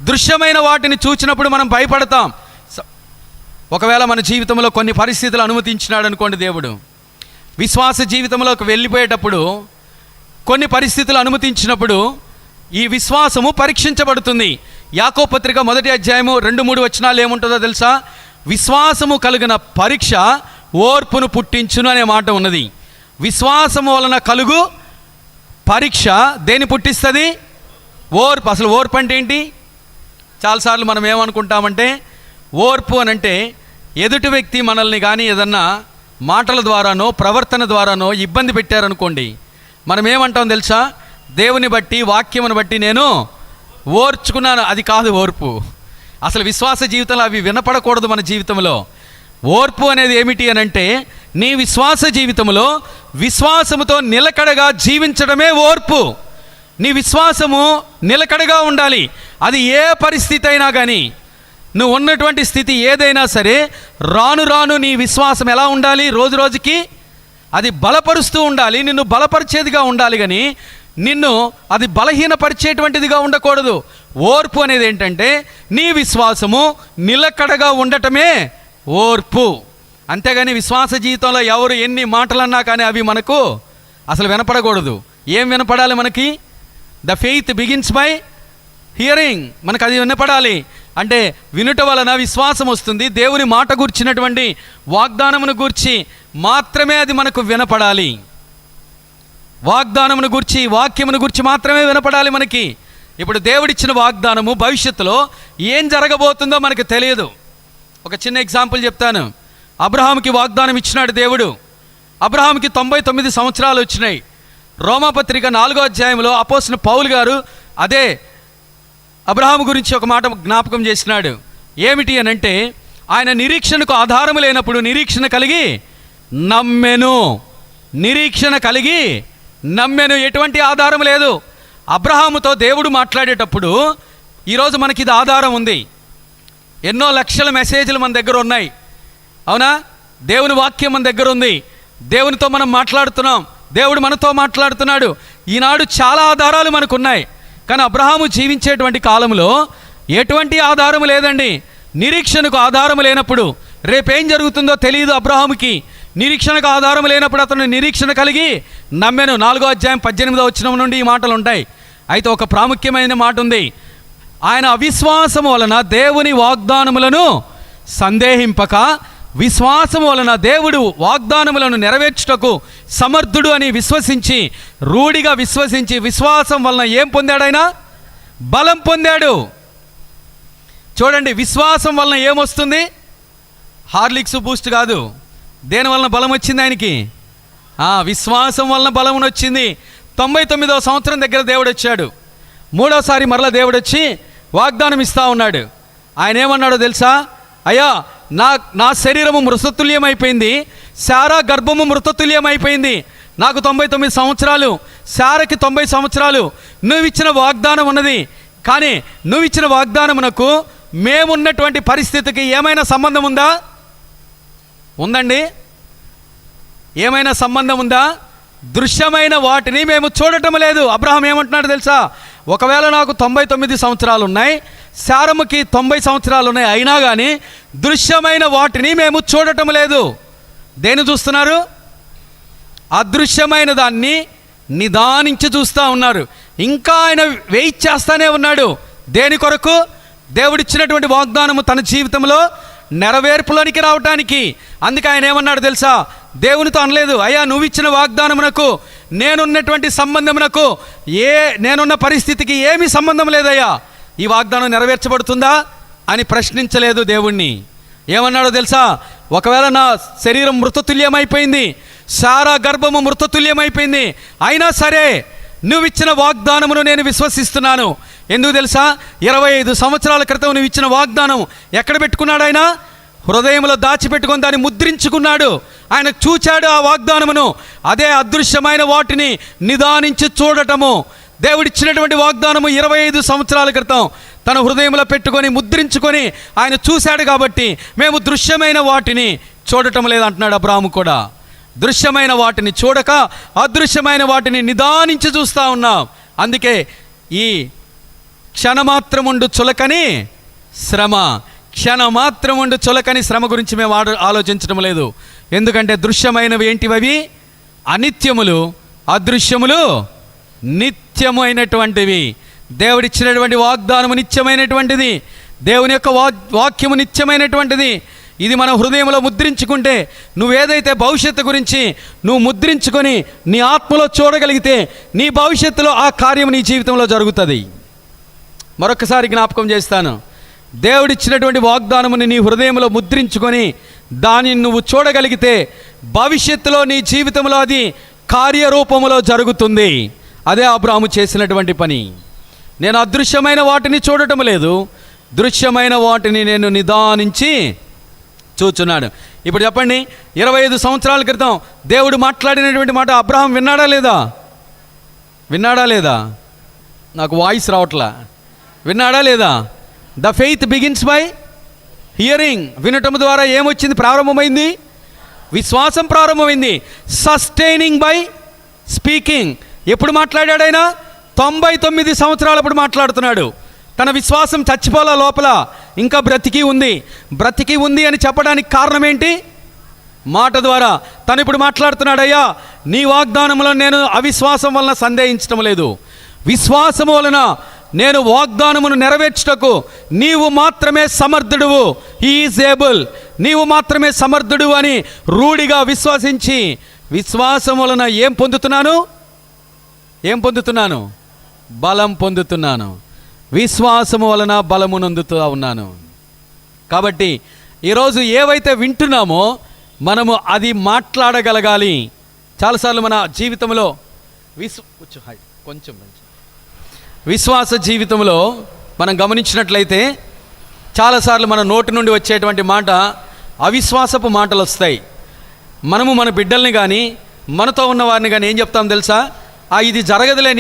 దృశ్యమైన వాటిని చూచినప్పుడు మనం భయపడతాం. ఒకవేళ మన జీవితంలో కొన్ని పరిస్థితులు అనుమతించినాడు అనుకోండి దేవుడు, విశ్వాస జీవితంలోకి వెళ్ళిపోయేటప్పుడు కొన్ని పరిస్థితులు అనుమతించినప్పుడు ఈ విశ్వాసము పరీక్షించబడుతుంది. యాకోబు పత్రిక 1వ అధ్యాయము 2-3 వచనాలు ఏముంటుందో తెలుసా? విశ్వాసము కలిగిన పరీక్ష ఓర్పును పుట్టించును అనే మాట ఉన్నది. విశ్వాసము వలన కలుగు పరీక్ష దేని పుట్టిస్తుంది? ఓర్పు. అసలు ఓర్పు అంటే ఏంటి? చాలాసార్లు మనం ఏమనుకుంటామంటే, ఓర్పు అని అంటే ఎదుటి వ్యక్తి మనల్ని కానీ ఏదన్నా మాటల ద్వారానో ప్రవర్తన ద్వారానో ఇబ్బంది పెట్టారనుకోండి, మనం ఏమంటాం తెలుసా? దేవుని బట్టి, వాక్యమును బట్టి నేను ఓర్చుకున్నాను. అది కాదు ఓర్పు. అసలు విశ్వాస జీవితంలో అవి వినపడకూడదు మన జీవితంలో. ఓర్పు అనేది ఏమిటి అని అంటే, నీ విశ్వాస జీవితంలో విశ్వాసముతో నిలకడగా జీవించడమే ఓర్పు. నీ విశ్వాసము నిలకడగా ఉండాలి. అది ఏ పరిస్థితి అయినా కానీ, నువ్వు ఉన్నటువంటి స్థితి ఏదైనా సరే, రాను రాను నీ విశ్వాసం ఎలా ఉండాలి? రోజు రోజుకి అది బలపరుస్తూ ఉండాలి, నిన్ను బలపరిచేదిగా ఉండాలి, కానీ నిన్ను అది బలహీనపరిచేటువంటిదిగా ఉండకూడదు. ఓర్పు అనేది ఏంటంటే నీ విశ్వాసము నిలకడగా ఉండటమే ఓర్పు. అంతేగాని విశ్వాస జీవితంలో ఎవరు ఎన్ని మాటలన్నా కానీ అవి మనకు అసలు వినపడకూడదు. ఏం వినపడాలి మనకి? The faith begins by hearing. మనకు అది వినపడాలి. అంటే వినుట వలన విశ్వాసం వస్తుంది. దేవుని మాట గూర్చినటువంటి వాగ్దానమును గూర్చి మాత్రమే అది మనకు వినపడాలి. వాగ్దానమును గూర్చి, వాక్యమును గూర్చి మాత్రమే వినపడాలి మనకి. ఇప్పుడు దేవుడిచ్చిన వాగ్దానము భవిష్యత్తులో ఏం జరగబోతుందో మనకు తెలియదు. ఒక చిన్న ఎగ్జాంపుల్ చెప్తాను. అబ్రహాముకి వాగ్దానం ఇచ్చినాడు దేవుడు. అబ్రహాముకి 99 సంవత్సరాలు వచ్చినాయి. రోమాపత్రిక 4వ అధ్యాయంలో అపోస్తలుడైన పౌలు గారు అదే అబ్రహాము గురించి ఒక మాట జ్ఞాపకం చేసినాడు. ఏమిటి అని అంటే, ఆయన నిరీక్షణకు ఆధారము లేనప్పుడు నిరీక్షణ కలిగి నమ్మెను. నిరీక్షణ కలిగి నమ్మెను. ఎటువంటి ఆధారం లేదు. అబ్రహాముతో దేవుడు మాట్లాడేటప్పుడు ఈరోజు మనకి ఇది ఆధారం ఉంది. ఎన్నో లక్షల మెసేజ్లు మన దగ్గర ఉన్నాయి, అవునా? దేవుని వాక్యం మన దగ్గర ఉంది. దేవునితో మనం మాట్లాడుతున్నాం, దేవుడు మనతో మాట్లాడుతున్నాడు. ఈనాడు చాలా ఆధారాలు మనకున్నాయి. కానీ అబ్రహాము జీవించేటువంటి కాలంలో ఎటువంటి ఆధారం లేదండి. నిరీక్షణకు ఆధారం లేనప్పుడు రేపేం జరుగుతుందో తెలియదు అబ్రహాముకి. నిరీక్షణకు ఆధారం లేనప్పుడు అతను నిరీక్షణ కలిగి నమ్మెను. 4వ అధ్యాయం 18వ వచనం నుండి ఈ మాటలు ఉంటాయి. అయితే ఒక ప్రాముఖ్యమైన మాట ఉంది. ఆయన అవిశ్వాసము వలన దేవుని వాగ్దానములను సందేహింపక, విశ్వాసము వలన దేవుడు వాగ్దానములను నెరవేర్చుటకు సమర్థుడు అని విశ్వసించి, రూఢిగా విశ్వసించి, విశ్వాసం వలన ఏం పొందాడు? ఆయన బలం పొందాడు. చూడండి, విశ్వాసం వలన ఏమొస్తుంది? హార్లిక్స్, బూస్ట్ కాదు. దేని వలన బలం వచ్చింది ఆయనకి? విశ్వాసం వలన బలం వచ్చింది. 99వ సంవత్సరం దగ్గర దేవుడు వచ్చాడు. 3వసారి మరలా దేవుడు వచ్చి వాగ్దానం ఇస్తూ ఉన్నాడు. ఆయన ఏమన్నాడో తెలుసా? అయ్యా, నా శరీరము మృతతుల్యమైపోయింది, శారా గర్భము మృతతుల్యమైపోయింది. నాకు 99 సంవత్సరాలు, శారకి 90 సంవత్సరాలు. నువ్వు ఇచ్చిన వాగ్దానం ఉన్నది, కానీ నువ్వు ఇచ్చిన వాగ్దానమునకు మేమున్నటువంటి పరిస్థితికి ఏమైనా సంబంధం ఉందా? ఉందండి. ఏమైనా సంబంధం ఉందా? దృశ్యమైన వాటిని మేము చూడటం లేదు. అబ్రహాం ఏమంటున్నాడు తెలుసా? ఒకవేళ నాకు 99 సంవత్సరాలు ఉన్నాయి, శారమ్మకి 90 సంవత్సరాలు ఉన్నాయి, అయినా కానీ దృశ్యమైన వాటిని మేము చూడటం లేదు. దేని చూస్తున్నారు? అదృశ్యమైన దాన్ని నిదానించి చూస్తూ ఉన్నారు. ఇంకా ఆయన వెయిట్ చేస్తానే ఉన్నాడు. దేని కొరకు? దేవుడిచ్చినటువంటి వాగ్దానము తన జీవితంలో నెరవేర్పులోనికి రావటానికి. అందుకే ఆయన ఏమన్నాడు తెలుసా? దేవునితో అనలేదు, అయ్యా నువ్వు ఇచ్చిన వాగ్దానమునకు నేనున్నటువంటి సంబంధమునకు, నేనున్న పరిస్థితికి ఏమీ సంబంధం లేదయ్యా, ఈ వాగ్దానం నెరవేర్చబడుతుందా అని ప్రశ్నించలేదు దేవుణ్ణి. ఏమన్నాడో తెలుసా? ఒకవేళ నా శరీరం మృతతుల్యమైపోయింది, శారా గర్భము మృతతుల్యమైపోయింది, అయినా సరే నువ్వు ఇచ్చిన వాగ్దానమును నేను విశ్వసిస్తున్నాను. ఎందుకు తెలుసా? 25 సంవత్సరాల క్రితం నువ్వు ఇచ్చిన వాగ్దానం ఎక్కడ పెట్టుకున్నాడు? ఆయన హృదయంలో దాచిపెట్టుకొని దాన్ని ముద్రించుకున్నాడు. ఆయన చూచాడు ఆ వాగ్దానమును. అదే అదృశ్యమైన వాటిని నిదానించి చూడటము. దేవుడిచ్చినటువంటి వాగ్దానము 25 సంవత్సరాల క్రితం తన హృదయంలో పెట్టుకొని ముద్రించుకొని ఆయన చూశాడు కాబట్టి మేము దృశ్యమైన వాటిని చూడటం లేదంటున్నాడు అబ్రాహాము కూడా. దృశ్యమైన వాటిని చూడక అదృశ్యమైన వాటిని నిదానించి చూస్తూ ఉన్నాం. అందుకే ఈ క్షణమాత్రముండు చులకని శ్రమ, క్షణమాత్రముండు చులకని శ్రమ గురించి మేము ఆలోచించడం లేదు. ఎందుకంటే దృశ్యమైనవి ఏంటివి? అనిత్యములు, అదృశ్యములు నిత్యమైనటువంటివి. దేవుడిచ్చినటువంటి వాగ్దానము నిత్యమైనటువంటిది, దేవుని యొక్క వాక్యము నిత్యమైనటువంటిది. ఇది మన హృదయంలో ముద్రించుకుంటే, నువ్వేదైతే భవిష్యత్తు గురించి నువ్వు ముద్రించుకొని నీ ఆత్మలో చూడగలిగితే నీ భవిష్యత్తులో ఆ కార్యం నీ జీవితంలో జరుగుతుంది. మరొకసారి జ్ఞాపకం చేస్తాను, దేవుడిచ్చినటువంటి వాగ్దానముని నీ హృదయంలో ముద్రించుకొని దానిని నువ్వు చూడగలిగితే భవిష్యత్తులో నీ జీవితంలో అది కార్యరూపములో జరుగుతుంది. అదే అబ్రాహాము చేసినటువంటి పని. నేను అదృశ్యమైన వాటిని చూడటం లేదు, దృశ్యమైన వాటిని నేను నిదానించి చూచున్నాడు. ఇప్పుడు చెప్పండి, 25 సంవత్సరాల క్రితం దేవుడు మాట్లాడినటువంటి మాట అబ్రహాం విన్నాడా లేదా? నాకు వాయిస్ రావట్లా. విన్నాడా లేదా? The faith begins by hearing. వినటం ద్వారా ఏమొచ్చింది? ప్రారంభమైంది విశ్వాసం ప్రారంభమైంది. Sustaining by speaking. ఎప్పుడు మాట్లాడాడు ఆయన? 99 సంవత్సరాలప్పుడు మాట్లాడుతున్నాడు. తన విశ్వాసం చచ్చిపోలా, లోపల ఇంకా బ్రతికి ఉంది అని చెప్పడానికి కారణం ఏంటి? మాట ద్వారా. తను ఇప్పుడు మాట్లాడుతున్నాడు, అయ్యా నీ వాగ్దానంలో నేను అవిశ్వాసం వలన సందేహించడం లేదు, విశ్వాసము వలన నేను వాగ్దానమును నెరవేర్చుటకు నీవు మాత్రమే సమర్థుడువు, హీ ఈజ్ ఏబుల్, నీవు మాత్రమే సమర్థుడు అని రూఢిగా విశ్వసించి విశ్వాసం వలన ఏం పొందుతున్నాను? బలం పొందుతున్నాను. విశ్వాసము వలన బలము నొందుతూ ఉన్నాను. కాబట్టి ఈరోజు ఏవైతే వింటున్నామో మనము అది మాట్లాడగలగాలి. చాలాసార్లు మన జీవితంలో విశ్వాస జీవితంలో మనం గమనించినట్లయితే చాలాసార్లు మన నోటి నుండి వచ్చేటువంటి మాట అవిశ్వాసపు మాటలు వస్తాయి. మనము మన బిడ్డల్ని కానీ మనతో ఉన్న వారిని కానీ ఏం చెప్తాం తెలుసా? ఇది జరగదులే,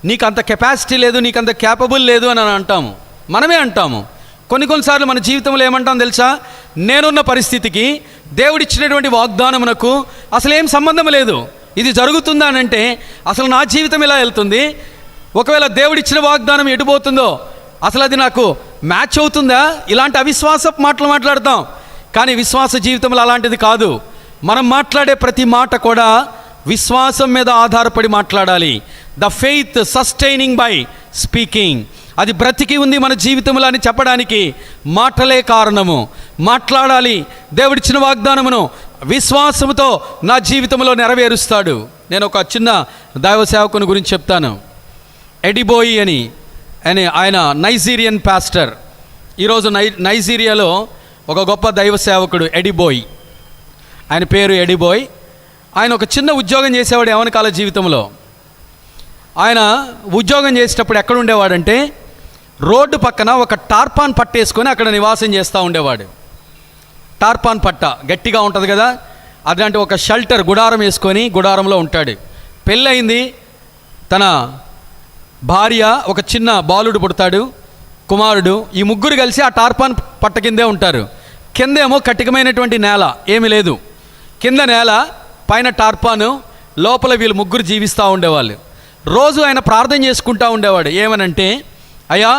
నీకు అంత కెపాసిటీ లేదు, నీకు అంత క్యాపబుల్ లేదు అని అంటాము. మనమే అంటాము. కొన్నిసార్లు మన జీవితంలో ఏమంటాం తెలుసా? నేనున్న పరిస్థితికి దేవుడిచ్చినటువంటి వాగ్దానమునకు అసలు ఏం సంబంధం లేదు. ఇది జరుగుతుందా అని అంటే అసలు నా జీవితం ఎలా వెళ్తుంది, ఒకవేళ దేవుడిచ్చిన వాగ్దానం ఎటుపోతుందో అసలు అది నాకు మ్యాచ్ అవుతుందా? ఇలాంటి అవిశ్వాసపు మాటలు మాట్లాడతాం. కానీ విశ్వాస జీవితంలో అలాంటిది కాదు. మనం మాట్లాడే ప్రతి మాట కూడా విశ్వాసం మీద ఆధారపడి మాట్లాడాలి. The faith sustaining by speaking. అది బ్రతికి ఉంది మన జీవితంలో అని చెప్పడానికి మాటలే కారణము. మాట్లాడాలి. దేవుడిచ్చిన వాగ్దానమును విశ్వాసముతో నా జీవితంలో నెరవేరుస్తాడు. నేను ఒక చిన్న దైవ సేవకుని గురించి చెప్తాను. ఎడిబోయి అని ఆయన నైజీరియన్ పాస్టర్. ఈరోజు నైజీరియాలో ఒక గొప్ప దైవ సేవకుడు ఎడిబోయి. ఆయన పేరు ఎడిబోయ్. ఆయన ఒక చిన్న ఉద్యోగం చేసేవాడు యవ్వన కాల జీవితంలో. ఆయన ఉద్యోగం చేసేటప్పుడు ఎక్కడ ఉండేవాడంటే రోడ్డు పక్కన ఒక టార్పాన్ పట్టేసుకొని అక్కడ నివాసం చేస్తూ ఉండేవాడు. టార్పాన్ పట్ట గట్టిగా ఉంటుంది కదా, అదంటే ఒక షెల్టర్, గుడారం వేసుకొని గుడారంలో ఉంటాడు. పెళ్ళయింది, తన భార్య, ఒక చిన్న బాలుడు పుడతాడు, కుమారుడు. ఈ ముగ్గురు కలిసి ఆ టార్పాన్ పట్ట కిందే ఉంటారు. కిందేమో కటికమైనటువంటి నేల, ఏమీ లేదు. కింద నేల, పైన టార్పాను, లోపల వీళ్ళు ముగ్గురు జీవిస్తూ ఉండేవాళ్ళు. రోజు ఆయన ప్రార్థన చేసుకుంటూ ఉండేవాడు. ఏమనంటే, అయ్యా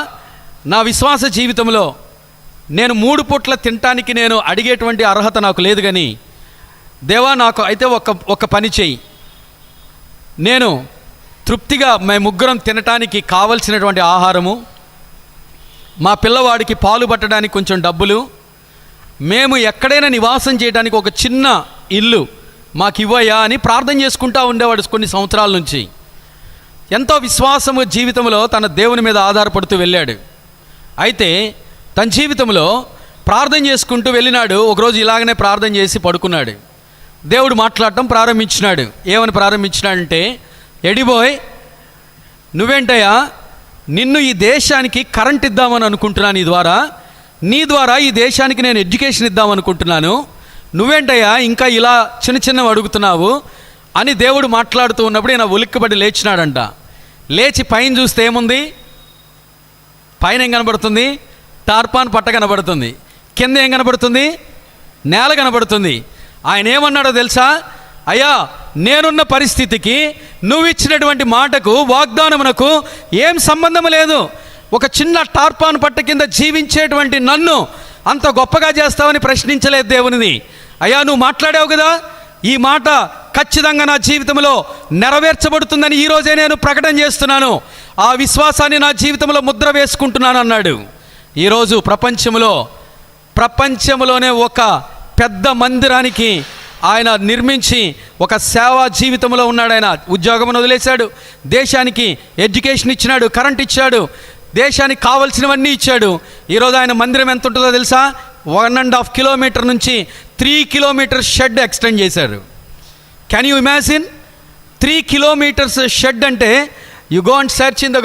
నా విశ్వాస జీవితంలో నేను 3 పూట్ల తినటానికి నేను అడిగేటువంటి అర్హత నాకు లేదు, కానీ దేవా నాకు అయితే ఒక పని చెయ్యి. నేను తృప్తిగా మేము ముగ్గురం తినటానికి కావలసినటువంటి ఆహారము, మా పిల్లవాడికి పాలు పట్టడానికి కొంచెం డబ్బులు, మేము ఎక్కడైనా నివాసం చేయడానికి ఒక చిన్న ఇల్లు మాకు ఇవ్వయా అని ప్రార్థన చేసుకుంటూ ఉండేవాడు కొన్ని సంవత్సరాల నుంచి. ఎంతో విశ్వాసము జీవితంలో తన దేవుని మీద ఆధారపడుతూ వెళ్ళాడు. అయితే తన జీవితంలో ప్రార్థన చేసుకుంటూ వెళ్ళినాడు. ఒకరోజు ఇలాగనే ప్రార్థన చేసి పడుకున్నాడు. దేవుడు మాట్లాడటం ప్రారంభించినాడు. ఏమని ప్రారంభించినాడంటే, ఎడిబోయ్ నువ్వేంటయ్యా, నిన్ను ఈ దేశానికి కరెంట్ ఇద్దామని అనుకుంటున్నాను, నీ ద్వారా ఈ దేశానికి నేను ఎడ్యుకేషన్ ఇద్దామనుకుంటున్నాను, నువ్వేంటయ్యా ఇంకా ఇలా చిన్నవి అడుగుతున్నావు అని దేవుడు మాట్లాడుతూ ఉన్నప్పుడు ఈయన ఉలిక్కిపడి లేచినాడంట. లేచి పైన చూస్తే ఏముంది? పైన ఏం కనబడుతుంది? టార్పాన్ పట్ట కనబడుతుంది. కింద ఏం కనబడుతుంది? నేల కనబడుతుంది. ఆయన ఏమన్నాడో తెలుసా? అయ్యా, నేనున్న పరిస్థితికి నువ్వు ఇచ్చినటువంటి మాటకు, వాగ్దానమునకు ఏం సంబంధం లేదు. ఒక చిన్న టార్పాన్ పట్ట కింద జీవించేటువంటి నన్ను అంత గొప్పగా చేస్తావని ప్రశ్నించలేదు దేవునిది. అయ్యా, నువ్వు మాట్లాడావు కదా, ఈ మాట ఖచ్చితంగా నా జీవితంలో నెరవేర్చబడుతుందని ఈరోజే నేను ప్రకటన చేస్తున్నాను. ఆ విశ్వాసాన్ని నా జీవితంలో ముద్ర వేసుకుంటున్నాను అన్నాడు. ఈరోజు ప్రపంచంలోనే ఒక పెద్ద మందిరానికి ఆయన నిర్మించి ఒక సేవా జీవితంలో ఉన్నాడు. ఆయన ఉద్యోగం వదిలేశాడు, దేశానికి ఎడ్యుకేషన్ ఇచ్చినాడు, కరెంట్ ఇచ్చాడు, దేశానికి కావలసినవన్నీ ఇచ్చాడు. ఈరోజు ఆయన మందిరం ఎంత ఉంటుందో తెలుసా? 1.5 కిలోమీటర్ నుంచి 3 కిలోమీటర్ షెడ్ ఎక్స్టెండ్ చేశారు. Can you imagine? 3 kilometers shed అంటే you go and search in the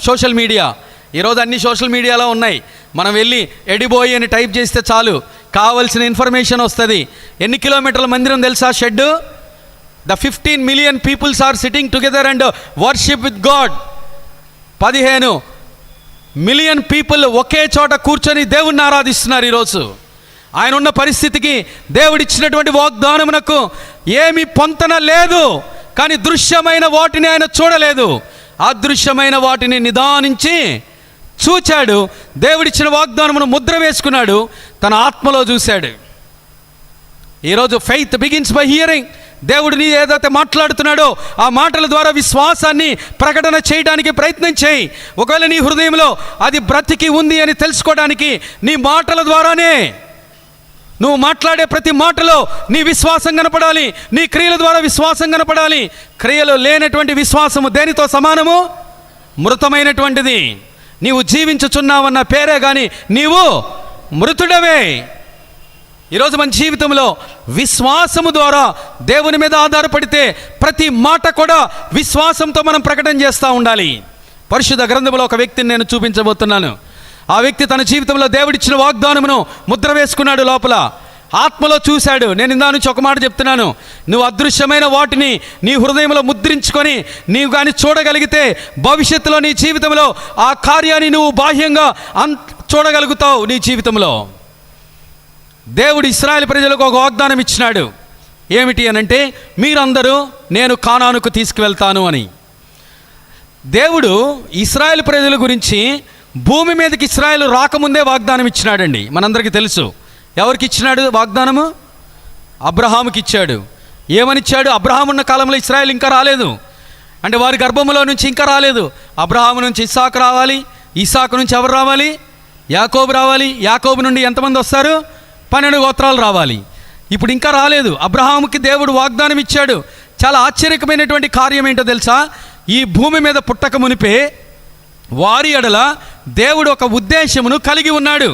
social media. ఈరోజు అన్ని సోషల్ మీడియాలో ఉన్నాయి. మనం వెళ్ళి ఎడిబోయ్ అని టైప్ చేస్తే చాలు, కావలసిన ఇన్ఫర్మేషన్ వస్తుంది. ఎన్ని కిలోమీటర్ల మందిరం తెలుసా shed? The 15 million peoples are sitting together and worship with God. 15 million people ఒకే చోట కూర్చొని దేవుణ్ణి ఆరాధిస్తున్నారు. ఈరోజు ఆయన ఉన్న పరిస్థితికి దేవుడిచ్చినటువంటి వాగ్దానమునకు ఏమీ పొంతన లేదు. కానీ దృశ్యమైన వాటిని ఆయన చూడలేదు, అదృశ్యమైన వాటిని నిదానించి చూచాడు. దేవుడిచ్చిన వాగ్దానమును ముద్ర వేసుకున్నాడు, తన ఆత్మలో చూశాడు. ఈరోజు ఫెయిత్ బిగిన్స్ బై హియరింగ్. దేవుడు నీ ఏదైతే మాట్లాడుతున్నాడో ఆ మాటల ద్వారా విశ్వాసాన్ని ప్రకటన చేయడానికి ప్రయత్నం చేయి. ఒకవేళ నీ హృదయంలో అది బ్రతికి ఉంది అని తెలుసుకోవడానికి నీ మాటల ద్వారానే, నువ్వు మాట్లాడే ప్రతి మాటలో నీ విశ్వాసం కనపడాలి, నీ క్రియల ద్వారా విశ్వాసం కనపడాలి. క్రియలు లేనటువంటి విశ్వాసము దేనితో సమానము? మృతమైనటువంటిది. నీవు జీవించుచున్నావన్న పేరే కానీ నీవు మృతుడవే. ఈరోజు మన జీవితంలో విశ్వాసము ద్వారా దేవుని మీద ఆధారపడితే ప్రతి మాట కూడా విశ్వాసంతో మనం ప్రకటన చేస్తూ ఉండాలి. పరిశుద్ధ గ్రంథంలో ఒక వ్యక్తిని నేను చూపించబోతున్నాను. ఆ వ్యక్తి తన జీవితంలో దేవుడిచ్చిన వాగ్దానమును ముద్ర వేసుకున్నాడు. లోపల ఆత్మలో చూశాడు. నేను ఇందా నుంచి ఒక మాట చెప్తున్నాను, నువ్వు అదృశ్యమైన వాటిని నీ హృదయంలో ముద్రించుకొని నీవు కానీ చూడగలిగితే భవిష్యత్తులో నీ జీవితంలో ఆ కార్యాన్ని నువ్వు బాహ్యంగా చూడగలుగుతావు. నీ జీవితంలో దేవుడు ఇశ్రాయేలు ప్రజలకు ఒక వాగ్దానం ఇచ్చినాడు. ఏమిటి అనంటే, మీరందరూ నేను కానానుకు తీసుకువెళ్తాను అని. దేవుడు ఇశ్రాయేలు ప్రజల గురించి భూమి మీదకి ఇశ్రాయేలు రాకముందే వాగ్దానం ఇచ్చినాడండి. మనందరికీ తెలుసు. ఎవరికి ఇచ్చినాడు వాగ్దానము? అబ్రహాముకి ఇచ్చాడు. ఏమనిచ్చాడు? అబ్రహాము ఉన్న కాలంలో ఇశ్రాయేలు ఇంకా రాలేదు, అంటే వారి గర్భములో నుంచి ఇంకా రాలేదు. అబ్రహాము నుంచి ఇస్సాకు రావాలి, ఇస్సాకు నుంచి ఎవరు రావాలి? యాకోబు రావాలి. యాకోబు నుండి ఎంతమంది వస్తారు? 12 గోత్రాలు రావాలి. ఇప్పుడు ఇంకా రాలేదు. అబ్రహాముకి దేవుడు వాగ్దానం ఇచ్చాడు. చాలా ఆశ్చర్యకరమైనటువంటి కార్యం ఏంటో తెలుసా? ఈ భూమి మీద పుట్టక మునిపే వారి ఎడల దేవుడు ఒక ఉద్దేశమును కలిగి ఉన్నాడు.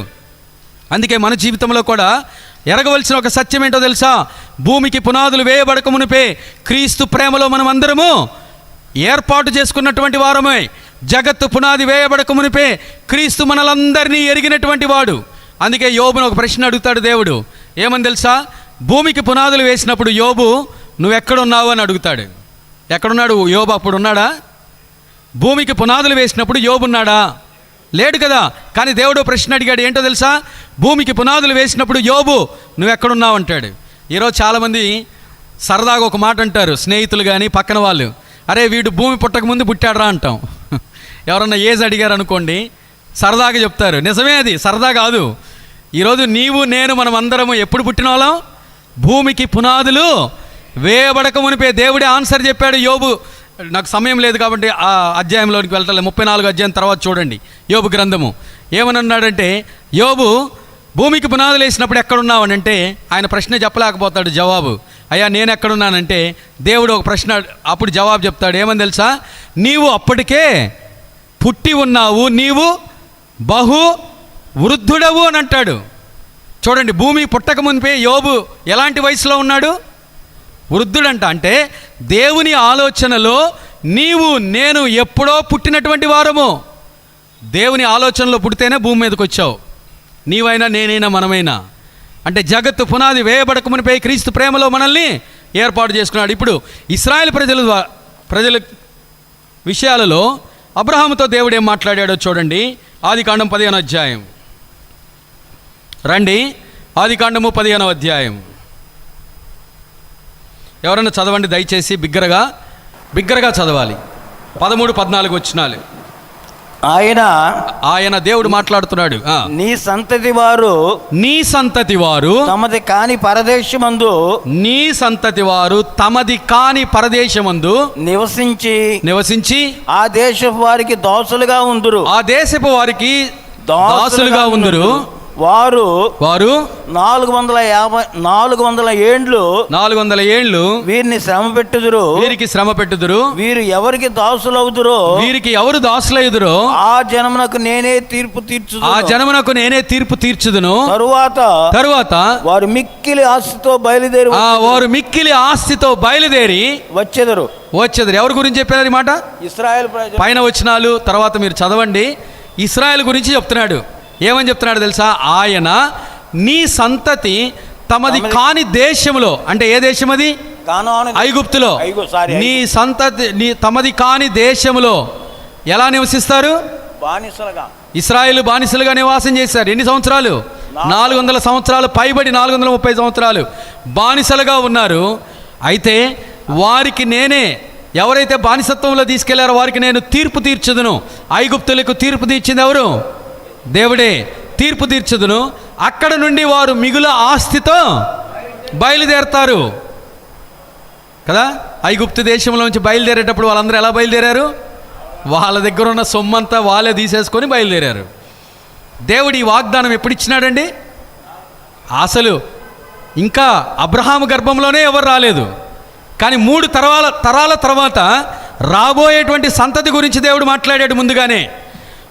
అందుకే మన జీవితంలో కూడా ఎరగవలసిన ఒక సత్యం ఏంటో తెలుసా? భూమికి పునాదులు వేయబడక మునిపే క్రీస్తు ప్రేమలో మనం అందరము ఏర్పాటు చేసుకున్నటువంటి వారమే. జగత్తు పునాది వేయబడక మునిపే క్రీస్తు మనలందరినీ ఎరిగినటువంటి వాడు. అందుకే యోబును ఒక ప్రశ్న అడుగుతాడు దేవుడు. ఏమని తెలుసా? భూమికి పునాదులు వేసినప్పుడు యోబు నువ్వెక్కడున్నావు అని అడుగుతాడు. ఎక్కడున్నాడు యోబు? అప్పుడు ఉన్నాడా? భూమికి పునాదులు వేసినప్పుడు యోబు ఉన్నాడా? లేడు కదా. కానీ దేవుడు ప్రశ్న అడిగాడు. ఏంటో తెలుసా? భూమికి పునాదులు వేసినప్పుడు యోబు నువ్వెక్కడున్నావు అంటాడు. ఈరోజు చాలామంది సరదాగా ఒక మాట అంటారు, స్నేహితులు కానీ పక్కన వాళ్ళు, అరే వీడు భూమి పుట్టక ముందు పుట్టాడరా అంటాం. ఎవరన్నా ఏజ్ అడిగారు అనుకోండి, సరదాగా చెప్తారు. నిజమే, అది సరదా కాదు. ఈరోజు నీవు నేను మనం అందరము ఎప్పుడు పుట్టిన వాళ్ళం? భూమికి పునాదులు వేయబడక మునిపే. దేవుడే ఆన్సర్ చెప్పాడు. యోబు, నాకు సమయం లేదు కాబట్టి ఆ అధ్యాయంలోనికి వెళ్తాను, 34 అధ్యాయం తర్వాత చూడండి యోబు గ్రంథము. ఏమన్నాడంటే, యోబు భూమికి పునాదులు వేసినప్పుడు ఎక్కడున్నావు అంటే ఆయన ప్రశ్న చెప్పలేకపోతాడు జవాబు. అయ్యా నేను ఎక్కడున్నానంటే దేవుడు ఒక ప్రశ్న అప్పుడు జవాబు చెప్తాడు. ఏమని తెలుసా? నీవు అప్పటికే పుట్టి ఉన్నావు, నీవు బహు వృద్ధుడవు అని అంటాడు. చూడండి, భూమి పుట్టక మునిపే యోబు ఎలాంటి వయసులో ఉన్నాడు? వృద్ధుడంట. అంటే దేవుని ఆలోచనలో నీవు నేను ఎప్పుడో పుట్టినటువంటి వారము. దేవుని ఆలోచనలో పుడితేనే భూమి మీదకి వచ్చావు, నీవైనా నేనైనా మనమైనా. అంటే జగత్తు పునాది వేయబడక మునిపే క్రీస్తు ప్రేమలో మనల్ని ఏర్పాటు చేసుకున్నాడు. ఇప్పుడు ఇశ్రాయేలు విషయాలలో అబ్రహాముతో దేవుడు ఏం మాట్లాడాడో చూడండి. ఆదికాండం 15వ అధ్యాయం రండి. ఆదికాండము 15వ అధ్యాయం ఎవరన్నా చదవండి దయచేసి, బిగ్గరగా చదవాలి. 13, 14 వచనాలు. ఆయన దేవుడు మాట్లాడుతున్నాడు. నీ సంతతి వారు తమది కాని పరదేశమందు నివసించి ఆ దేశపు వారికి దాసులుగా ఉందురు. వారు 400 ఏండ్లు వీరికి శ్రమ పెట్టుదురు. వీరు ఎవరికి దాసులవుదురో ఆ జనమునకు నేనే తీర్పు తీర్చుదును. తరువాత వారు మిక్కిలి ఆస్తితో బయలుదేరి వచ్చెదరు. ఎవరి గురించి చెప్పారు ఈ మాట? ఇశ్రాయేలు పైన వచనాలు తర్వాత మీరు చదవండి. ఇశ్రాయేలు గురించి చెప్తున్నాడు. ఏమని చెప్తున్నాడు తెలుసా? ఆయన నీ సంతతి తమది కాని దేశంలో, అంటే ఏ దేశం అది? ఐగుప్తులో. నీ సంతతి తమది కాని దేశంలో ఎలా నివసిస్తారు? ఇశ్రాయేలు బానిసలుగా నివాసం చేశారు. ఎన్ని సంవత్సరాలు? 400 సంవత్సరాలు పైబడి 430 సంవత్సరాలు బానిసలుగా ఉన్నారు. అయితే వారికి నేనే, ఎవరైతే బానిసత్వంలో తీసుకెళ్లారో వారికి నేను తీర్పు తీర్చుదును. ఐగుప్తులకు తీర్పు తీర్చింది ఎవరు? దేవుడే. తీర్పు తీర్చుదును. అక్కడ నుండి వారు మిగుల ఆస్తితో బయలుదేరతారు కదా. ఐగుప్తు దేశంలోంచి బయలుదేరేటప్పుడు వాళ్ళందరూ ఎలా బయలుదేరారు? వాళ్ళ దగ్గర ఉన్న సొమ్మంతా వాళ్ళే తీసేసుకొని బయలుదేరారు. దేవుడు ఈ వాగ్దానం ఎప్పుడు ఇచ్చినాడండి? అసలు ఇంకా అబ్రహాము గర్భంలోనే ఎవరు రాలేదు, కానీ 3 తరాల తర్వాత రాబోయేటువంటి సంతతి గురించి దేవుడు మాట్లాడాడు. ముందుగానే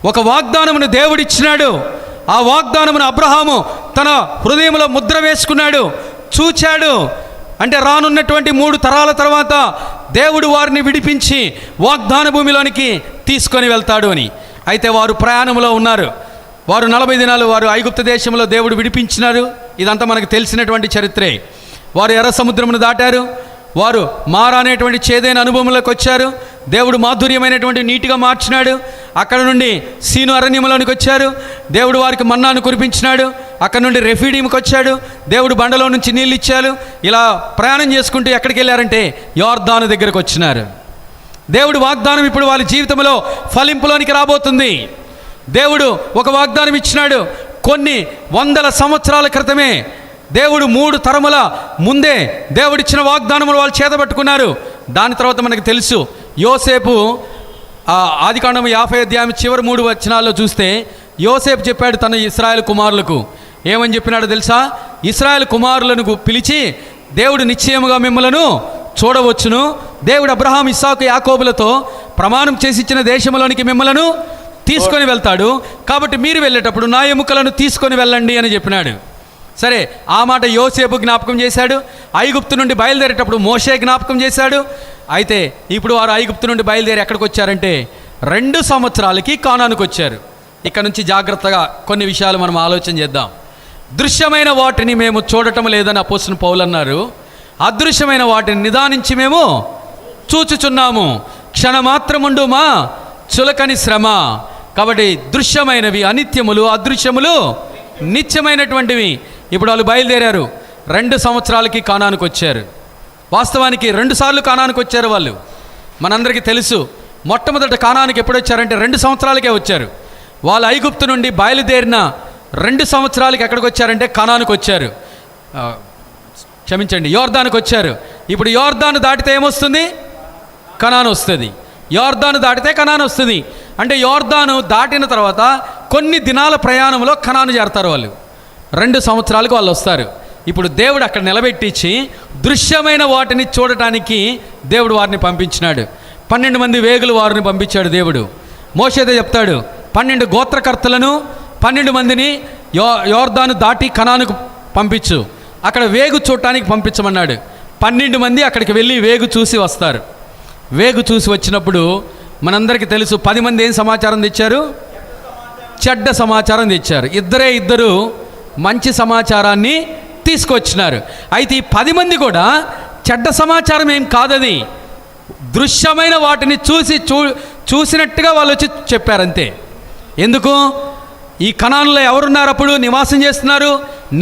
ఒక వాగ్దానమును దేవుడు ఇచ్చినాడు. ఆ వాగ్దానమును అబ్రహాము తన హృదయంలో ముద్ర వేసుకున్నాడు, చూచాడు. అంటే రానున్నటువంటి 3 తరాల తర్వాత దేవుడు వారిని విడిపించి వాగ్దాన భూమిలోనికి తీసుకొని వెళ్తాడు అని. అయితే వారు ప్రయాణంలో ఉన్నారు. వారు 40 దినాలు వారు ఐగుప్తు దేశంలో దేవుడు విడిపించినారు. ఇదంతా మనకు తెలిసినటువంటి చరిత్రే. వారు ఎర్ర సముద్రమును దాటారు. వారు మారా అనేటువంటి చేదైన అనుభవంలోకి వచ్చారు. దేవుడు మాధుర్యమైనటువంటి నీటిగా మార్చినాడు. అక్కడ నుండి సీను అరణ్యంలోనికి వచ్చారు. దేవుడు వారికి మన్నాను కురిపించినాడు. అక్కడ నుండి రెఫీడీంకి వచ్చాడు. దేవుడు బండలో నుంచి నీళ్ళు ఇచ్చాడు. ఇలా ప్రయాణం చేసుకుంటూ ఎక్కడికి వెళ్ళారంటే యోర్దాను దగ్గరకు వచ్చినారు. దేవుడు వాగ్దానం ఇప్పుడు వాళ్ళ జీవితంలో ఫలింపులోనికి రాబోతుంది. దేవుడు ఒక వాగ్దానం ఇచ్చినాడు. కొన్ని 100 సంవత్సరాల క్రితమే దేవుడు 3 తరముల ముందే దేవుడిచ్చిన వాగ్దానములు వాళ్ళు చేతబట్టుకున్నారు. దాని తర్వాత మనకు తెలుసు యోసేపు ఆదికాండం 50 అధ్యాయం చివరి 3 వచనాల్లో చూస్తే యోసేపు చెప్పాడు తన ఇశ్రాయేలు కుమారులకు. ఏమని చెప్పినాడో తెలుసా? ఇశ్రాయేలు కుమారులను పిలిచి దేవుడు నిశ్చయముగా మిమ్మలను చూడవచ్చును. దేవుడు అబ్రహాం, ఇస్సాకు, యాకోబులతో ప్రమాణం చేసి ఇచ్చిన దేశంలోనికి మిమ్మలను తీసుకొని వెళ్తాడు. కాబట్టి మీరు వెళ్ళేటప్పుడు నా ఎముకలను తీసుకొని వెళ్ళండి అని చెప్పినాడు. సరే, ఆ మాట యోసేపు జ్ఞాపకం చేశాడు. ఐగుప్తు నుండి బయలుదేరేటప్పుడు మోషే జ్ఞాపకం చేశాడు. అయితే ఇప్పుడు వారు ఐగుప్తు నుండి బయలుదేరి ఎక్కడికి వచ్చారంటే 2 సంవత్సరాలకి కానానుకు వచ్చారు. ఇక్కడ నుంచి జాగ్రత్తగా కొన్ని విషయాలు మనం ఆలోచన చేద్దాం. దృశ్యమైన వాటిని మేము చూడటం లేదని అపోస్తలుడు పౌలు అన్నారు. అదృశ్యమైన వాటిని నిదానించి మేము చూచుచున్నాము. క్షణమాత్రముండు మా చులకని శ్రమ. కాబట్టి దృశ్యమైనవి అనిత్యములు, అదృశ్యములు నిత్యమైనటువంటివి. ఇప్పుడు వాళ్ళు బయలుదేరారు. 2 సంవత్సరాలకి కానానుకు వచ్చారు. వాస్తవానికి 2 సార్లు కానానుకు వచ్చారు వాళ్ళు. మనందరికీ తెలుసు. మొట్టమొదట కానానికి ఎప్పుడు వచ్చారంటే 2 సంవత్సరాలకే వచ్చారు. వాళ్ళు ఐగుప్తు నుండి బయలుదేరిన 2 సంవత్సరాలకి ఎక్కడికి వచ్చారంటే కానానుకు వచ్చారు. క్షమించండి, యోర్దానుకు వచ్చారు. ఇప్పుడు యోర్దాను దాటితే ఏమొస్తుంది? కనాను వస్తుంది. యోర్దాను దాటితే కనాను వస్తుంది. అంటే యోర్దాను దాటిన తర్వాత కొన్ని దినాల ప్రయాణంలో కనాను చేరతారు వాళ్ళు. 2 సంవత్సరాలకు వాళ్ళు వస్తారు. ఇప్పుడు దేవుడు అక్కడ నిలబెట్టించి దృశ్యమైన వాటిని చూడటానికి దేవుడు వారిని పంపించినాడు. 12 మంది వేగులు వారిని పంపించాడు దేవుడు. మోషేతో చెప్తాడు, 12 గోత్రకర్తలను 12 మందిని యోర్దాను దాటి కనానుకు పంపించు, అక్కడ వేగు చూడటానికి పంపించమన్నాడు. 12 మంది అక్కడికి వెళ్ళి వేగు చూసి వస్తారు. వేగు చూసి వచ్చినప్పుడు మనందరికీ తెలుసు 10 మంది ఏం సమాచారం తెచ్చారు? చెడ్డ సమాచారం తెచ్చారు. ఇద్దరు మంచి సమాచారాన్ని తీసుకొచ్చినారు. అయితే ఈ 10 మంది కూడా చెడ్డ సమాచారం ఏం కాదది. దృశ్యమైన వాటిని చూసినట్టుగా వాళ్ళు వచ్చి చెప్పారంతే. ఎందుకు? ఈ కనానులో ఎవరున్నారు? అప్పుడు నివాసం చేస్తున్నారు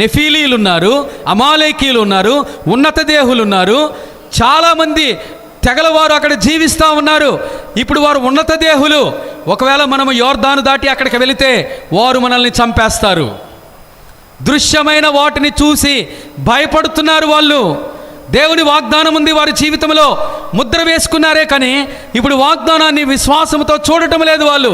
నెఫీలీలు ఉన్నారు, అమాలేకీలు ఉన్నారు, ఉన్నత దేహులు ఉన్నారు, చాలామంది తెగలవారు అక్కడ జీవిస్తూ ఉన్నారు. ఇప్పుడు వారు ఉన్నత దేహులు. ఒకవేళ మనము యోర్దాను దాటి అక్కడికి వెళితే వారు మనల్ని చంపేస్తారు. దృశ్యమైన వాటిని చూసి భయపడుతున్నారు వాళ్ళు. దేవుని వాగ్దానం ఉంది వారి జీవితంలో, ముద్ర వేసుకున్నారే కానీ ఇప్పుడు వాగ్దానాన్ని విశ్వాసంతో చూడటం లేదు వాళ్ళు.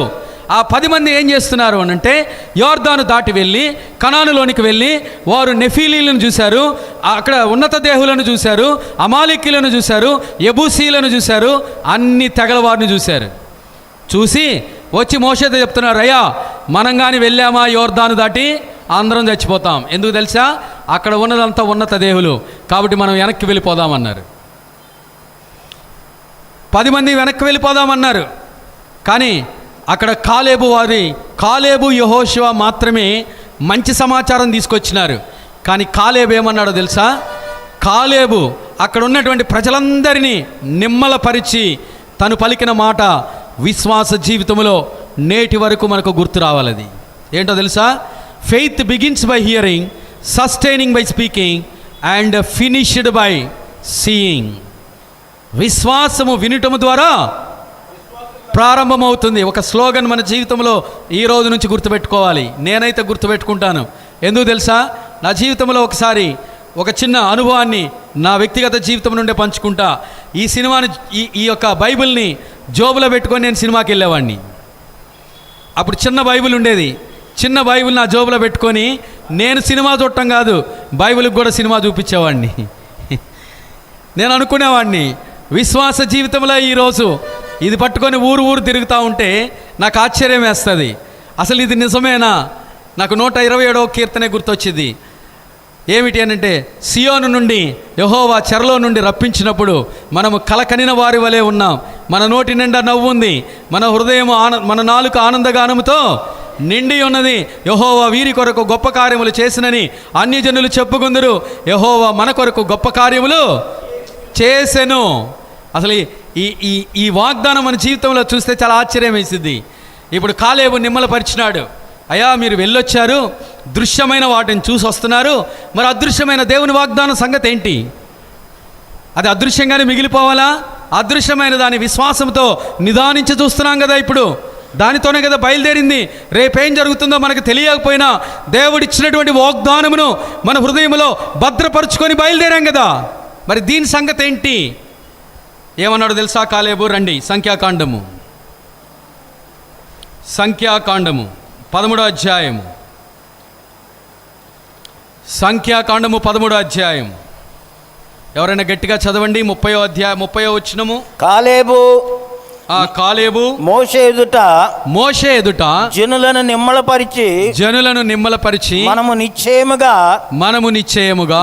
ఆ 10 మంది ఏం చేస్తున్నారు అనంటే, యోర్దాను దాటి వెళ్ళి కనానులోనికి వెళ్ళి వారు నెఫీలీలను చూశారు, అక్కడ ఉన్నత దేహులను చూశారు, అమాలికీలను చూశారు, యెబూసీలను చూశారు, అన్ని తెగల వారిని చూశారు. చూసి వచ్చి మోషేతో చెప్తున్నారు, అయ్యా మనం కానీ వెళ్ళామా యోర్దాను దాటి అందరం చచ్చిపోతాం. ఎందుకు తెలుసా? అక్కడ ఉన్నదంతా ఉన్నత దేహులు, కాబట్టి మనం వెనక్కి వెళ్ళిపోదామన్నారు. 10 మంది వెనక్కి వెళ్ళిపోదామన్నారు. కానీ అక్కడ కాలేబు యెహోషువ మాత్రమే మంచి సమాచారం తీసుకొచ్చినారు. కానీ కాలేబు ఏమన్నాడో తెలుసా? కాలేబు అక్కడ ఉన్నటువంటి ప్రజలందరినీ నిమ్మలపరిచి తను పలికిన మాట విశ్వాస జీవితంలో నేటి వరకు మనకు గుర్తు రావాలది. ఏంటో తెలుసా? Faith begins by hearing, sustaining by speaking and finished by seeing. విశ్వాసము వినటము ద్వారా ప్రారంభమవుతుంది. ఒక స్లోగన్ మన జీవితంలో ఈ రోజు నుంచి గుర్తుపెట్టుకోవాలి. నేనైతే గుర్తుపెట్టుకుంటాను. ఎందుకు తెలుసా? నా జీవితంలో ఒకసారి ఒక చిన్న అనుభవాన్ని నా వ్యక్తిగత జీవితం నుండే పంచుకుంటా. ఈ సినిమాని ఈ యొక్క బైబిల్ని జోబులో పెట్టుకొని నేను సినిమాకి వెళ్ళేవాడిని. అప్పుడు చిన్న బైబిల్ ఉండేది. చిన్న బైబిల్ నా జోబులో పెట్టుకొని నేను సినిమా చూడటం కాదు, బైబిల్కి కూడా సినిమా చూపించేవాడిని. నేను అనుకునేవాడిని విశ్వాస జీవితంలో ఈరోజు ఇది పట్టుకొని ఊరు తిరుగుతూ ఉంటే నాకు ఆశ్చర్యం వేస్తుంది. అసలు ఇది నిజమేనా? నాకు 127వ కీర్తనే గుర్తొచ్చింది. ఏమిటి అనంటే, సియోను నుండి యెహోవా చెరలో నుండి రప్పించినప్పుడు మనము కలకనిన వారి వలె ఉన్నాం, మన నోటి నిండా నవ్వు ఉంది, మన హృదయం మన నాలుక ఆనందగానముతో నిండి ఉన్నది. యెహోవా వీరి కొరకు గొప్ప కార్యములు చేసినని అన్యజనులు చెప్పుకుందరు. యెహోవా మన కొరకు గొప్ప కార్యములు చేసెను. అసలు ఈ వాగ్దానం మన జీవితంలో చూస్తే చాలా ఆశ్చర్యం వేసింది. ఇప్పుడు కాలేబు నిమ్మలపరిచినాడు. అయ్యా మీరు వెళ్ళొచ్చారు, దృశ్యమైన వాటిని చూసి వస్తున్నారు, మరి అదృశ్యమైన దేవుని వాగ్దానం సంగతి ఏంటి? అది అదృశ్యంగానే మిగిలిపోవాలా? అదృశ్యమైన దాని విశ్వాసంతో నిదానించి చూస్తున్నాం కదా. ఇప్పుడు దానితోనే కదా బయలుదేరింది. రేపేం జరుగుతుందో మనకు తెలియకపోయినా దేవుడిచ్చినటువంటి వాగ్దానమును మన హృదయంలో భద్రపరుచుకొని బయలుదేరాం కదా. మరి దీని సంగతి ఏంటి? ఏమన్నాడు తెలుసా కాలేబు? రండి, సంఖ్యాకాండము 13వ అధ్యాయము. సంఖ్యాకాండము 13వ అధ్యాయం. ఎవరైనా గట్టిగా చదవండి. 30వ వచనము. కాలేబు మోషే ఎదుట జనులను నిమ్మలపరిచి మనము నిశ్చయముగా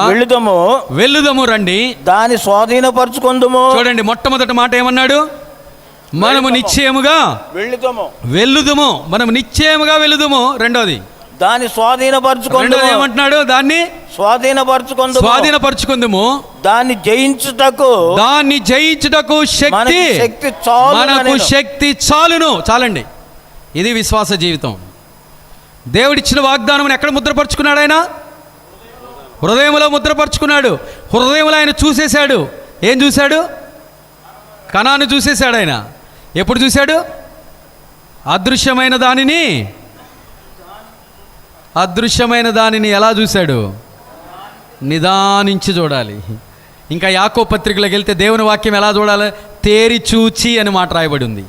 వెళ్ళుదము రండి, దాని స్వాధీనపరచుకొందుము. చూడండి, మొట్టమొదటి మాట ఏమన్నాడు? మనము నిశ్చయముగా వెళ్ళుదుము. మనము నిశ్చయముగా వెళ్ళుదుము. రెండోది దాన్ని స్వాధీనపరచుకొందుము. ఏమంటున్నాడు? దాన్ని స్వాధీనపరచుకుందుము. దాన్ని జయించుటకు శక్తి మనకు శక్తి చాలును. చాలండి. ఇది విశ్వాస జీవితం. దేవుడిచ్చిన వాగ్దానం ఎక్కడ ముద్రపరుచుకున్నాడు? ఆయన హృదయంలో ముద్రపరుచుకున్నాడు. హృదయంలో ఆయన చూసేశాడు. ఏం చూశాడు? కనాను చూసేశాడు. ఆయన ఎప్పుడు చూశాడు? అదృశ్యమైన దానిని ఎలా చూశాడు? నిదానించి చూడాలి. ఇంకా యాకోబు పత్రికలోకి వెళ్తే దేవుని వాక్యం ఎలా చూడాలి? తేరి చూచి అని మాట రాయబడి ఉంది.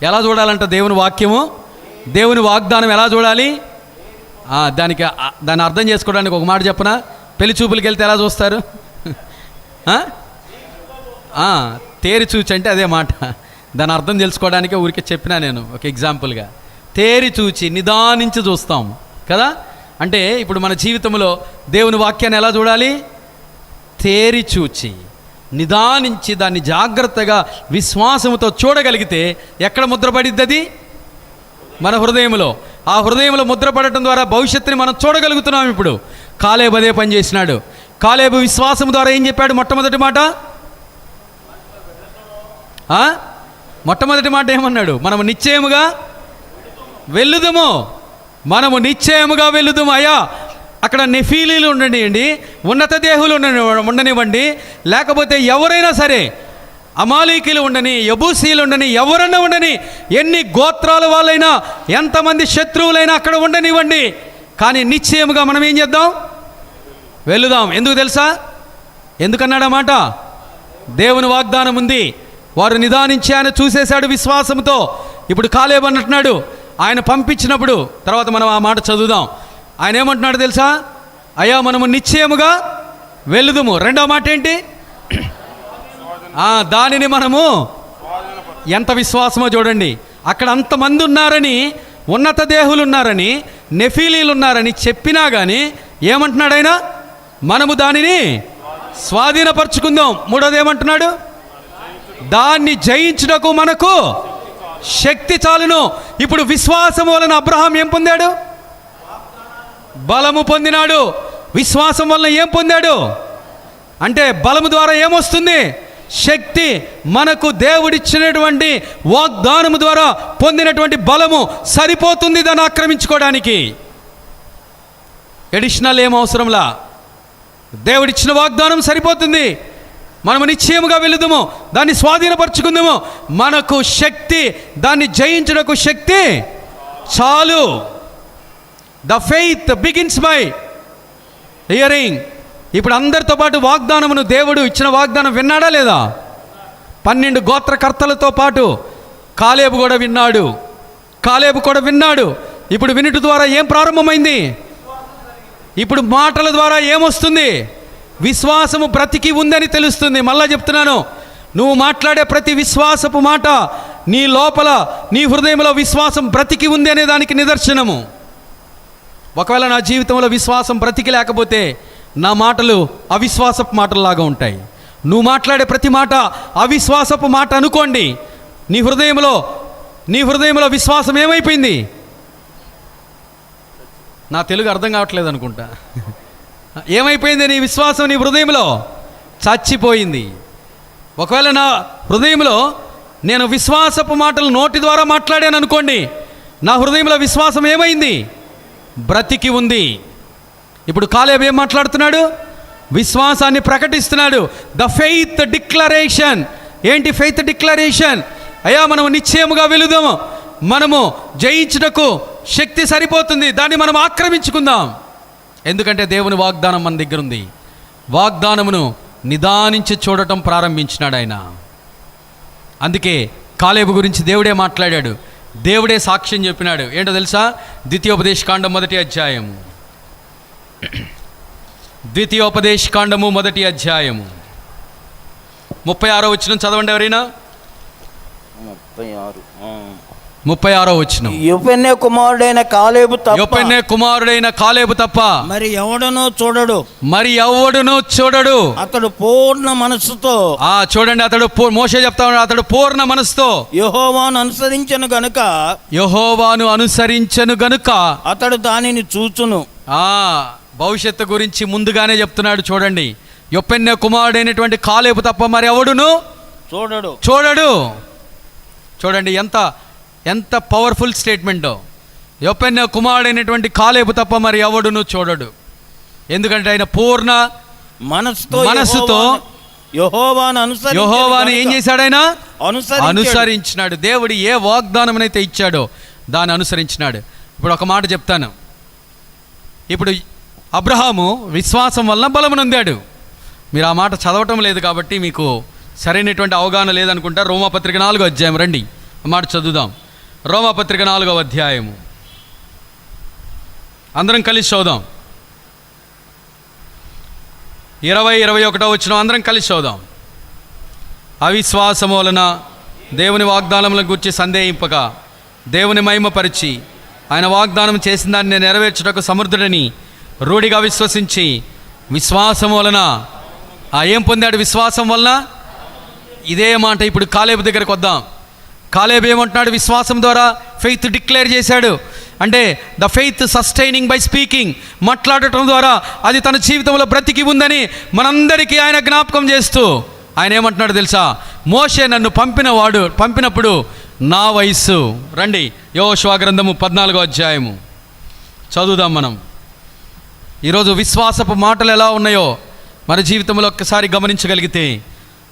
ఎలా చూడాలంట దేవుని వాక్యము? దేవుని వాగ్దానం ఎలా చూడాలి? దాన్ని అర్థం చేసుకోవడానికి ఒక మాట చెప్పనా? పెళ్లి చూపులకి వెళ్తే ఎలా చూస్తారు? తేరి చూచి అంటే అదే మాట. దాని అర్థం తెలుసుకోవడానికి ఊరికే చెప్పినా నేను ఒక ఎగ్జాంపుల్గా. తేరి చూచి నిదానించి చూస్తాం కదా. అంటే ఇప్పుడు మన జీవితంలో దేవుని వాక్యాన్ని ఎలా చూడాలి? తేరి చూచి నిదానించి దాన్ని జాగ్రత్తగా విశ్వాసముతో చూడగలిగితే ఎక్కడ ముద్రపడిద్ది? అది మన హృదయంలో. ఆ హృదయంలో ముద్రపడటం ద్వారా భవిష్యత్తుని మనం చూడగలుగుతున్నాం. ఇప్పుడు కాలేబు అదే పని చేసినాడు. కాలేబు విశ్వాసం ద్వారా ఏం చెప్పాడు? మొట్టమొదటి మాట మొట్టమొదటి మాట ఏమన్నాడు? మనము నిశ్చయముగా వెళ్ళుదుము, మనము నిశ్చయముగా వెళ్ళుదుము. అయ్యా అక్కడ నెఫీలీలు ఉండనివ్వండి, ఉన్నత దేహులు ఉండనివ్వండి, లేకపోతే ఎవరైనా సరే, అమాలీకీలు ఉండని, యబూసీలు ఉండని, ఎవరన్నా ఉండని, ఎన్ని గోత్రాల వాళ్ళైనా, ఎంతమంది శత్రువులైనా అక్కడ ఉండనివ్వండి, కానీ నిశ్చయముగా మనం ఏం చేద్దాం? వెళుదాం. ఎందుకు తెలుసా? ఎందుకన్నాడు మాట? దేవుని వాగ్దానం ఉంది. వారు నిదానించి ఆయన చూసేశాడు విశ్వాసంతో. ఇప్పుడు కాలేబు అంటున్నాడు, ఆయన పంపించినప్పుడు, తర్వాత మనం ఆ మాట చదువుదాం. ఆయన ఏమంటున్నాడు తెలుసా? అయ్యా మనము నిశ్చయముగా వెళుదుము. రెండో మాట ఏంటి? దానిని మనము, ఎంత విశ్వాసమో చూడండి. అక్కడ అంతమంది ఉన్నారని, ఉన్నత దేహులు ఉన్నారని, నెఫీలీలు ఉన్నారని చెప్పినా కానీ ఏమంటున్నాడు ఆయన? మనము దానిని స్వాధీనపరుచుకుందాం. మూడోది ఏమంటున్నాడు? దాన్ని జయించుటకు మనకు శక్తి చాలును. ఇప్పుడు విశ్వాసం వలన అబ్రహాం ఏం పొందాడు? బలము పొందినాడు. విశ్వాసం వలన ఏం పొందాడు అంటే బలము ద్వారా ఏమొస్తుంది? శక్తి. మనకు దేవుడిచ్చినటువంటి వాగ్దానము ద్వారా పొందినటువంటి బలము సరిపోతుంది దాన్ని ఆక్రమించుకోవడానికి. ఎడిషనల్ ఏం అవసరంలా, దేవుడిచ్చిన వాగ్దానం సరిపోతుంది. మనము నిశ్చయముగా వెళుదుము, దాన్ని స్వాధీనపరచుకుందాము. మనకు శక్తి, దాన్ని జయించుటకు శక్తి చాలు. The faith begins by hearing. ఇప్పుడు అందరితో పాటు వాగ్దానమును, దేవుడు ఇచ్చిన వాగ్దానం విన్నాడా లేదా? 12 గోత్రకర్తలతో పాటు కాలేబు కూడా విన్నాడు. ఇప్పుడు వినుట ద్వారా ఏం ప్రారంభమైంది? ఇప్పుడు మాటల ద్వారా ఏమొస్తుంది? విశ్వాసము బ్రతికి ఉందని తెలుస్తుంది. మళ్ళా చెప్తున్నాను, నువ్వు మాట్లాడే ప్రతి విశ్వాసపు మాట నీ లోపల, నీ హృదయంలో విశ్వాసం బ్రతికి ఉంది అనే దానికి నిదర్శనము. ఒకవేళ నా జీవితంలో విశ్వాసం బ్రతికి లేకపోతే నా మాటలు అవిశ్వాసపు మాటల్లాగా ఉంటాయి. నువ్వు మాట్లాడే ప్రతి మాట అవిశ్వాసపు మాట అనుకోండి. నీ హృదయంలో విశ్వాసం ఏమైపోయింది? నా తెలుగు అర్థం కావట్లేదు అనుకుంటా. ఏమైపోయింది? నీ విశ్వాసం నీ హృదయంలో చచ్చిపోయింది. ఒకవేళ నా హృదయంలో నేను విశ్వాసపు మాటలు నోటి ద్వారా మాట్లాడాను అనుకోండి, నా హృదయంలో విశ్వాసం ఏమైంది? బ్రతికి ఉంది. ఇప్పుడు కాలేబు ఏం మాట్లాడుతున్నాడు? విశ్వాసాన్ని ప్రకటిస్తున్నాడు. The faith declaration. ఏంటి ఫెయిత్ డిక్లరేషన్? అయ్యా మనము నిశ్చయముగా వెళుదాము, మనము జయించుటకు శక్తి సరిపోతుంది, దాన్ని మనం ఆక్రమించుకుందాం. ఎందుకంటే దేవుని వాగ్దానం మన దగ్గర ఉంది. వాగ్దానమును నిదానించి చూడటం ప్రారంభించినాడు ఆయన. అందుకే కాలేబు గురించి దేవుడే మాట్లాడాడు, దేవుడే సాక్ష్యం చెప్పినాడు. ఏంటో తెలుసా? ద్వితీయోపదేశకాండం 1వ అధ్యాయము. ద్వితీయోపదేశకాండము 1వ అధ్యాయము 36వ వచనం చదవండి ఎవరైనా. 36వ వచనం. యోఫెన్నే కుమారుడైన కాలేబు తప్ప మరి ఎవడనో చూడడు. అతడు పూర్ణ మనస్సుతో, చూడండి, అతడు మోషే చెప్తా ఉన్నాడు, అతడు పూర్ణ మనస్సుతో యెహోవాను అనుసరించను గనుక అతడు దానిని చూచును. భవిష్యత్తు గురించి ముందుగానే చెప్తున్నాడు. చూడండి, యొప్పెన్నే కుమారుడైనటువంటి కాలేబు తప్ప మరి ఎవడును చూడడు. చూడండి ఎంత పవర్ఫుల్ స్టేట్మెంటో. యొప్పెన్నే కుమారుడైనటువంటి కాలేబు తప్ప మరి ఎవడును చూడడు. ఎందుకంటే ఆయన పూర్ణ మనస్సుతో యెహోవాను ఏం చేశాడు? ఆయన అనుసరించినాడు. దేవుడు ఏ వాగ్దానమునైతే ఇచ్చాడో దాన్ని అనుసరించినాడు. ఇప్పుడు ఒక మాట చెప్తాను. ఇప్పుడు అబ్రహాము విశ్వాసం వలన బలమునొందాడు. మీరు ఆ మాట చదవటం లేదు కాబట్టి మీకు సరైనటువంటి అవగాహన లేదనుకుంటా. రోమాపత్రిక 4వ అధ్యాయం రండి, ఆ మాట చదువుదాం. రోమాపత్రిక 4వ అధ్యాయము అందరం కలిసి చదువుదాం. 20-21 వచనం అందరం కలిసి చదువుదాం. అవిశ్వాసము వలన దేవుని వాగ్దానములను గురించి సందేహింపక దేవుని మహిమపరిచి ఆయన వాగ్దానం చేసిన దాన్ని నెరవేర్చుటకు సమర్థుడని రూఢిగా విశ్వసించి విశ్వాసము వలన ఏం పొందాడు? విశ్వాసం వలన. ఇదే మాట ఇప్పుడు కాలేబు దగ్గరకు వద్దాం. కాలేబు ఏమంటున్నాడు? విశ్వాసం ద్వారా ఫెయిత్ డిక్లేర్ చేశాడు. అంటే the faith sustaining by speaking, మాట్లాడటం ద్వారా అది తన జీవితంలో బ్రతికి ఉందని మనందరికీ ఆయన జ్ఞాపకం చేస్తూ ఆయన ఏమంటున్నాడు తెలుసా? మోషే నన్ను పంపినప్పుడు నా వయస్సు. రండి, యెహోషువ గ్రంథము 14వ అధ్యాయము చదువుదాం మనం. ఈరోజు విశ్వాసపు మాటలు ఎలా ఉన్నాయో మన జీవితంలో ఒక్కసారి గమనించగలిగితే,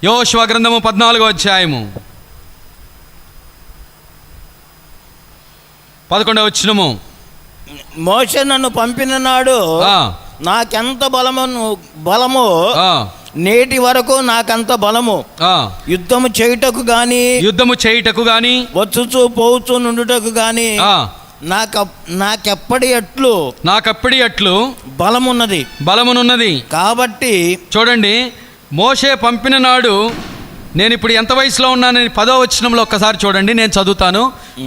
యెహోషువ గ్రంథము 14వ అధ్యాయము 11వ వచనము. మోషే నన్ను పంపిన నాడు నాకెంత బలము నేటి వరకు నాకంత బలము. యుద్ధము చేయుటకు గాని వచ్చుచూ పోవచ్చు నుండుటకు గాని నాకెప్పటి అట్లు బలమునున్నది. కాబట్టి చూడండి, మోషే పంపిన నాడు నేను ఇప్పుడు ఎంత వయసులో ఉన్నానని 10వ వచనంలో ఒక్కసారి చూడండి, నేను చదువుతాను,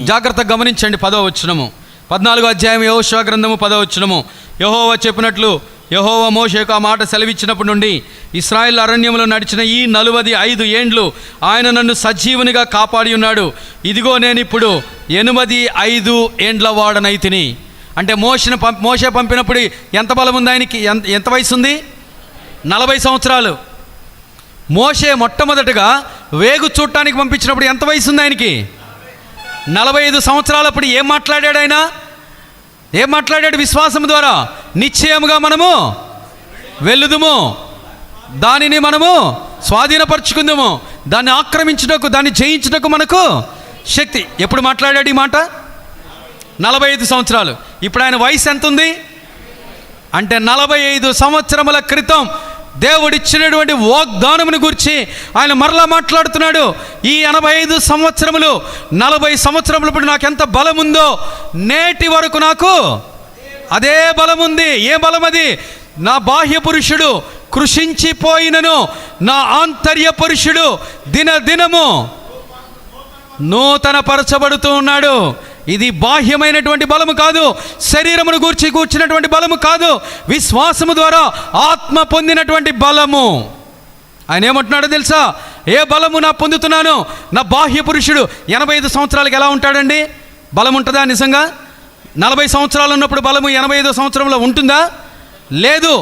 జాగ్రత్తగా గమనించండి. 10వ వచనము 14వ అధ్యాయం యెహోషువ గ్రంథము 10వ వచనము. యెహోవా చెప్పినట్లు యెహోవా మోషేకు ఆ మాట సెలవిచ్చినప్పటి నుండి ఇశ్రాయేలు అరణ్యములో నడిచిన ఈ 45 ఏండ్లు ఆయన నన్ను సజీవునిగా కాపాడి ఉన్నాడు. ఇదిగో నేను ఇప్పుడు 85 ఏండ్ల వాడనైతిని. అంటే మోషే పంపినప్పుడు ఎంత బలం ఉంది ఆయనకి? ఎంత వయసు ఉంది? 40 సంవత్సరాలు. మోషే మొట్టమొదటగా వేగు చూడటానికి పంపించినప్పుడు ఎంత వయసు ఉంది ఆయనకి? 45 సంవత్సరాలప్పుడు ఏం మాట్లాడాడు ఆయన? ఏం మాట్లాడాడు? విశ్వాసం ద్వారా నిశ్చయముగా మనము వెళ్ళుదుము, దానిని మనము స్వాధీనపరుచుకుందాము, దాన్ని ఆక్రమించుటకు, దాన్ని జయించుటకు మనకు శక్తి. ఎప్పుడు మాట్లాడాడు ఈ మాట? 45 సంవత్సరాలు. ఇప్పుడు ఆయన వయసు ఎంత ఉంది అంటే 45 సంవత్సరముల క్రితం దేవుడిచ్చినటువంటి వాగ్దానమును గురించి ఆయన మరలా మాట్లాడుతున్నాడు. ఈ 85 సంవత్సరములు 40 సంవత్సరములప్పుడు నాకు ఎంత బలం ఉందో నేటి వరకు నాకు అదే బలం ఉంది. ఏ బలం అది? నా బాహ్య పురుషుడు కృషించిపోయినను నా ఆంతర్య పురుషుడు దినదినము నూతన పరచబడుతూ ఉన్నాడు. ఇది బాహ్యమైనటువంటి బలము కాదు, శరీరమును కూర్చినటువంటి బలము కాదు, విశ్వాసము ద్వారా ఆత్మ పొందినటువంటి బలము. ఆయన ఏమంటున్నాడో తెలుసా? ఏ బలము నా పొందుతున్నాను? నా బాహ్య పురుషుడు 85 సంవత్సరాలకు ఎలా ఉంటాడండి? బలం ఉంటుందా నిజంగా? 40 సంవత్సరాలు ఉన్నప్పుడు బలము 85 సంవత్సరంలో ఉంటుందా? లేదు.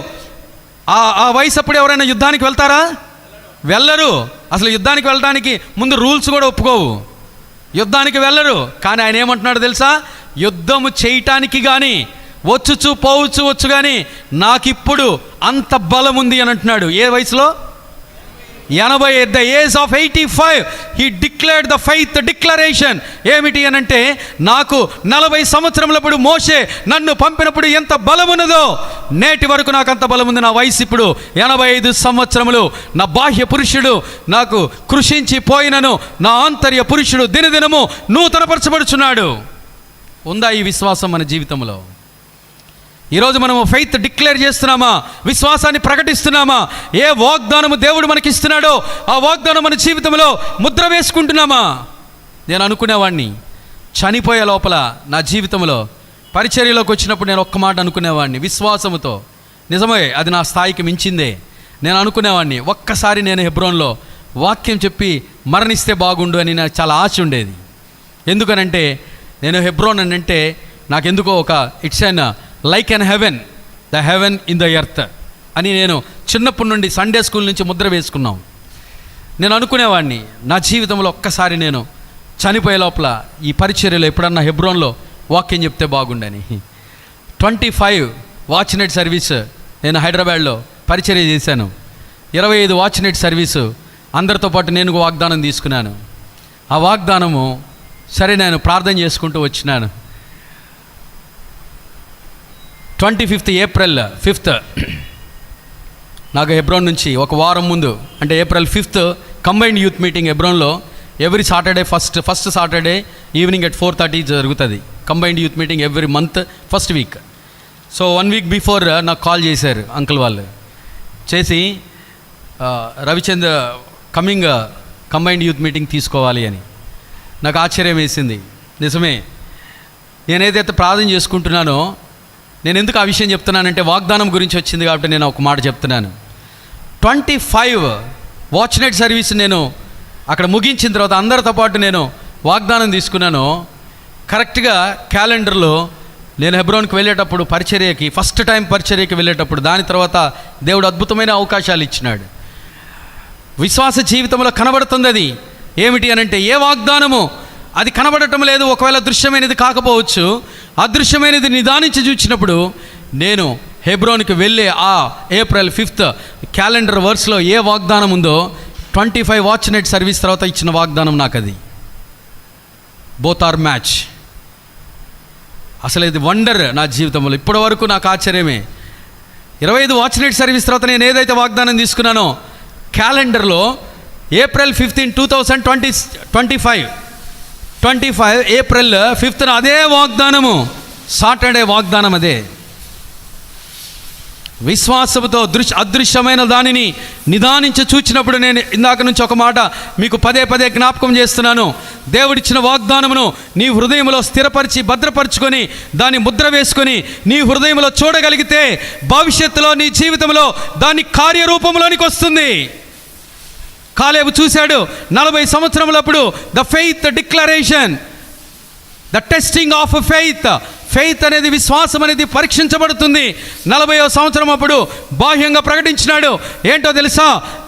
ఆ వయసు అప్పుడు ఎవరైనా యుద్ధానికి వెళ్తారా? వెళ్ళరు. అసలు యుద్ధానికి వెళ్ళడానికి ముందు రూల్స్ కూడా ఒప్పుకోవు, యుద్ధానికి వెళ్ళరు. కానీ ఆయన ఏమంటున్నాడు తెలుసా? యుద్ధము చేయటానికి కానీ పోవచ్చు కానీ నాకిప్పుడు అంత బలం ఉంది అని అంటున్నాడు. ఏ వయసులో? 80. At the age of 85 he declared the faith declaration. ఏమిటి అని అంటే, నాకు 40 సంవత్సరములప్పుడు మోషే నన్ను పంపినప్పుడు ఎంత బలం ఉన్నదో నేటి వరకు నాకు అంత బలం ఉంది. నా వయసు ఇప్పుడు 85 సంవత్సరములు. నా బాహ్య పురుషుడు నాకు కృషించి పోయినను నా ఆంతర్య పురుషుడు దినదినము నూతనపరచబడుచున్నాడు. ఉందా ఈ విశ్వాసం మన జీవితంలో? ఈరోజు మనము ఫెయిత్ డిక్లేర్ చేస్తున్నామా? విశ్వాసాన్ని ప్రకటిస్తున్నామా? ఏ వాగ్దానము దేవుడు మనకిస్తున్నాడో ఆ వాగ్దానం మన జీవితంలో ముద్ర వేసుకుంటున్నామా? నేను అనుకునేవాడిని చనిపోయే లోపల నా జీవితంలో పరిచర్యలోకి వచ్చినప్పుడు నేను ఒక్క మాట అనుకునేవాడిని విశ్వాసముతో. నిజమే, అది నా స్థాయికి మించిందే. నేను అనుకునేవాడిని ఒక్కసారి నేను హెబ్రోన్లో వాక్యం చెప్పి మరణిస్తే బాగుండు అని నాకు చాలా ఆశ ఉండేది. ఎందుకనంటే నేను హెబ్రోన్ అని అంటే నాకెందుకో ఒక it's an like an heaven, the heaven in the earth అని నేను చిన్నప్పటి నుండి సండే స్కూల్ నుంచి ముద్ర వేసుకున్నాం. నేను అనుకునేవాడిని నా జీవితంలో ఒక్కసారి నేను చనిపోయే లోపల ఈ పరిచర్యలో ఎప్పుడన్నా హెబ్రోన్లో వాక్యం చెప్తే బాగుండని. 25 వాచ్ నైట్ సర్వీస్ నేను హైదరాబాద్లో పరిచర్య చేశాను. 25 వాచ్ నైట్ సర్వీసు అందరితో పాటు నేను వాగ్దానం తీసుకున్నాను. ఆ వాగ్దానము సరే నేను ప్రార్థన చేసుకుంటూ వచ్చినాను. 25th ఏప్రిల్ 5th నాకు హెబ్రోన్ నుంచి ఒక వారం ముందు అంటే April 5th combined youth meeting హెబ్రోన్లో every Saturday first Saturday evening at 4:30 జరుగుతుంది. Combined youth meeting every month first week. So 1 week before నాకు కాల్ చేశారు అంకుల్ వాళ్ళు. చేసి Ravichandra coming combined youth meeting తీసుకోవాలి అని. నాకు ఆశ్చర్యం వేసింది. నిజమే, నేనేదైతే ప్రార్థన చేసుకుంటున్నానో, నేను ఎందుకు ఆ విషయం చెప్తున్నానంటే వాగ్దానం గురించి వచ్చింది కాబట్టి నేను ఒక మాట చెప్తున్నాను. 25 వాచ్ నైట్ సర్వీస్ నేను అక్కడ ముగించిన తర్వాత అందరితో పాటు నేను వాగ్దానం తీసుకున్నాను. కరెక్ట్గా క్యాలెండర్లో నేను హెబ్రోన్కి వెళ్ళేటప్పుడు పరిచర్యకి ఫస్ట్ టైం పరిచర్యకి వెళ్ళేటప్పుడు దాని తర్వాత దేవుడు అద్భుతమైన అవకాశాలు ఇచ్చినాడు. విశ్వాస జీవితంలో కనబడుతుంది. అది ఏమిటి అనంటే, ఏ వాగ్దానము అది కనబడటం లేదు. ఒకవేళ దృశ్యమైనది కాకపోవచ్చు, అదృశ్యమైనది నిదానించి చూచినప్పుడు, నేను హెబ్రోన్కి వెళ్ళే ఆ ఏప్రిల్ 5th క్యాలెండర్ వర్స్లో ఏ వాగ్దానం ఉందో 25 వాచ్ నైట్ సర్వీస్ తర్వాత ఇచ్చిన వాగ్దానం నాకు అది. Both are match. అసలు ఇది వండర్ నా జీవితంలో. ఇప్పటి వరకు నాకు ఆశ్చర్యమే. 25 వాచ్ నైట్ సర్వీస్ తర్వాత నేను ఏదైతే వాగ్దానం తీసుకున్నానో క్యాలెండర్లో ఏప్రిల్ 15, 2025 ఏప్రిల్ 5th అదే వాగ్దానము, సాటర్డే వాగ్దానం అదే. విశ్వాసముతో అదృశ్యమైన దానిని నిదానించి చూచినప్పుడు, నేను ఇందాక నుంచి ఒక మాట మీకు పదే పదే జ్ఞాపకం చేస్తున్నాను. దేవుడిచ్చిన వాగ్దానమును నీ హృదయంలో స్థిరపరిచి భద్రపరుచుకొని దాన్ని ముద్ర వేసుకొని నీ హృదయంలో చూడగలిగితే భవిష్యత్తులో నీ జీవితంలో దాని కార్యరూపంలోనికి వస్తుంది. కాలేబు చూశాడు 40 సంవత్సరములప్పుడు the faith declaration, the testing of faith. Faith అనేది, విశ్వాసం అనేది పరీక్షించబడుతుంది. 40వ సంవత్సరం అప్పుడు బాహ్యంగా ప్రకటించినాడు. ఏంటో తెలుసా?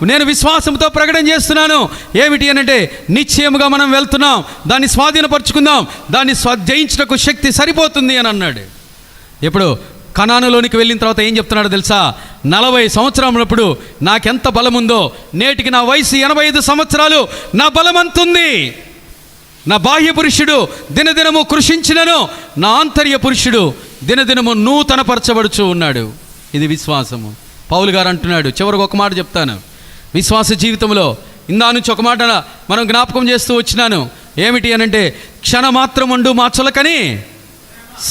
నేను విశ్వాసంతో ప్రకటన చేస్తున్నాను. ఏమిటి అనంటే, నిశ్చయముగా మనం వెళ్తున్నాం, దాన్ని స్వాధీనపరుచుకుందాం, దాన్ని జయించుటకు శక్తి సరిపోతుంది అని అన్నాడు. ఇప్పుడు కనానులోనికి వెళ్ళిన తర్వాత ఏం చెప్తున్నాడో తెలుసా? 40 సంవత్సరములప్పుడు నాకెంత బలం ఉందో, నేటికి నా వయసు 85 సంవత్సరాలు, నా బలం అంతుంది. నా బాహ్య పురుషుడు దినదినము కృషించినను, నా ఆంతర్య పురుషుడు దినదినము నూతనపరచబడుచు ఉన్నాడు. ఇది విశ్వాసము. పౌలు గారు అంటున్నాడు. చివరికి ఒక మాట చెప్తాను. విశ్వాస జీవితంలో ఇందా నుంచి ఒక మాట మనం జ్ఞాపకం చేస్తూ వచ్చినాను. ఏమిటి అనంటే, క్షణమాత్రం ఉండు మా చులకని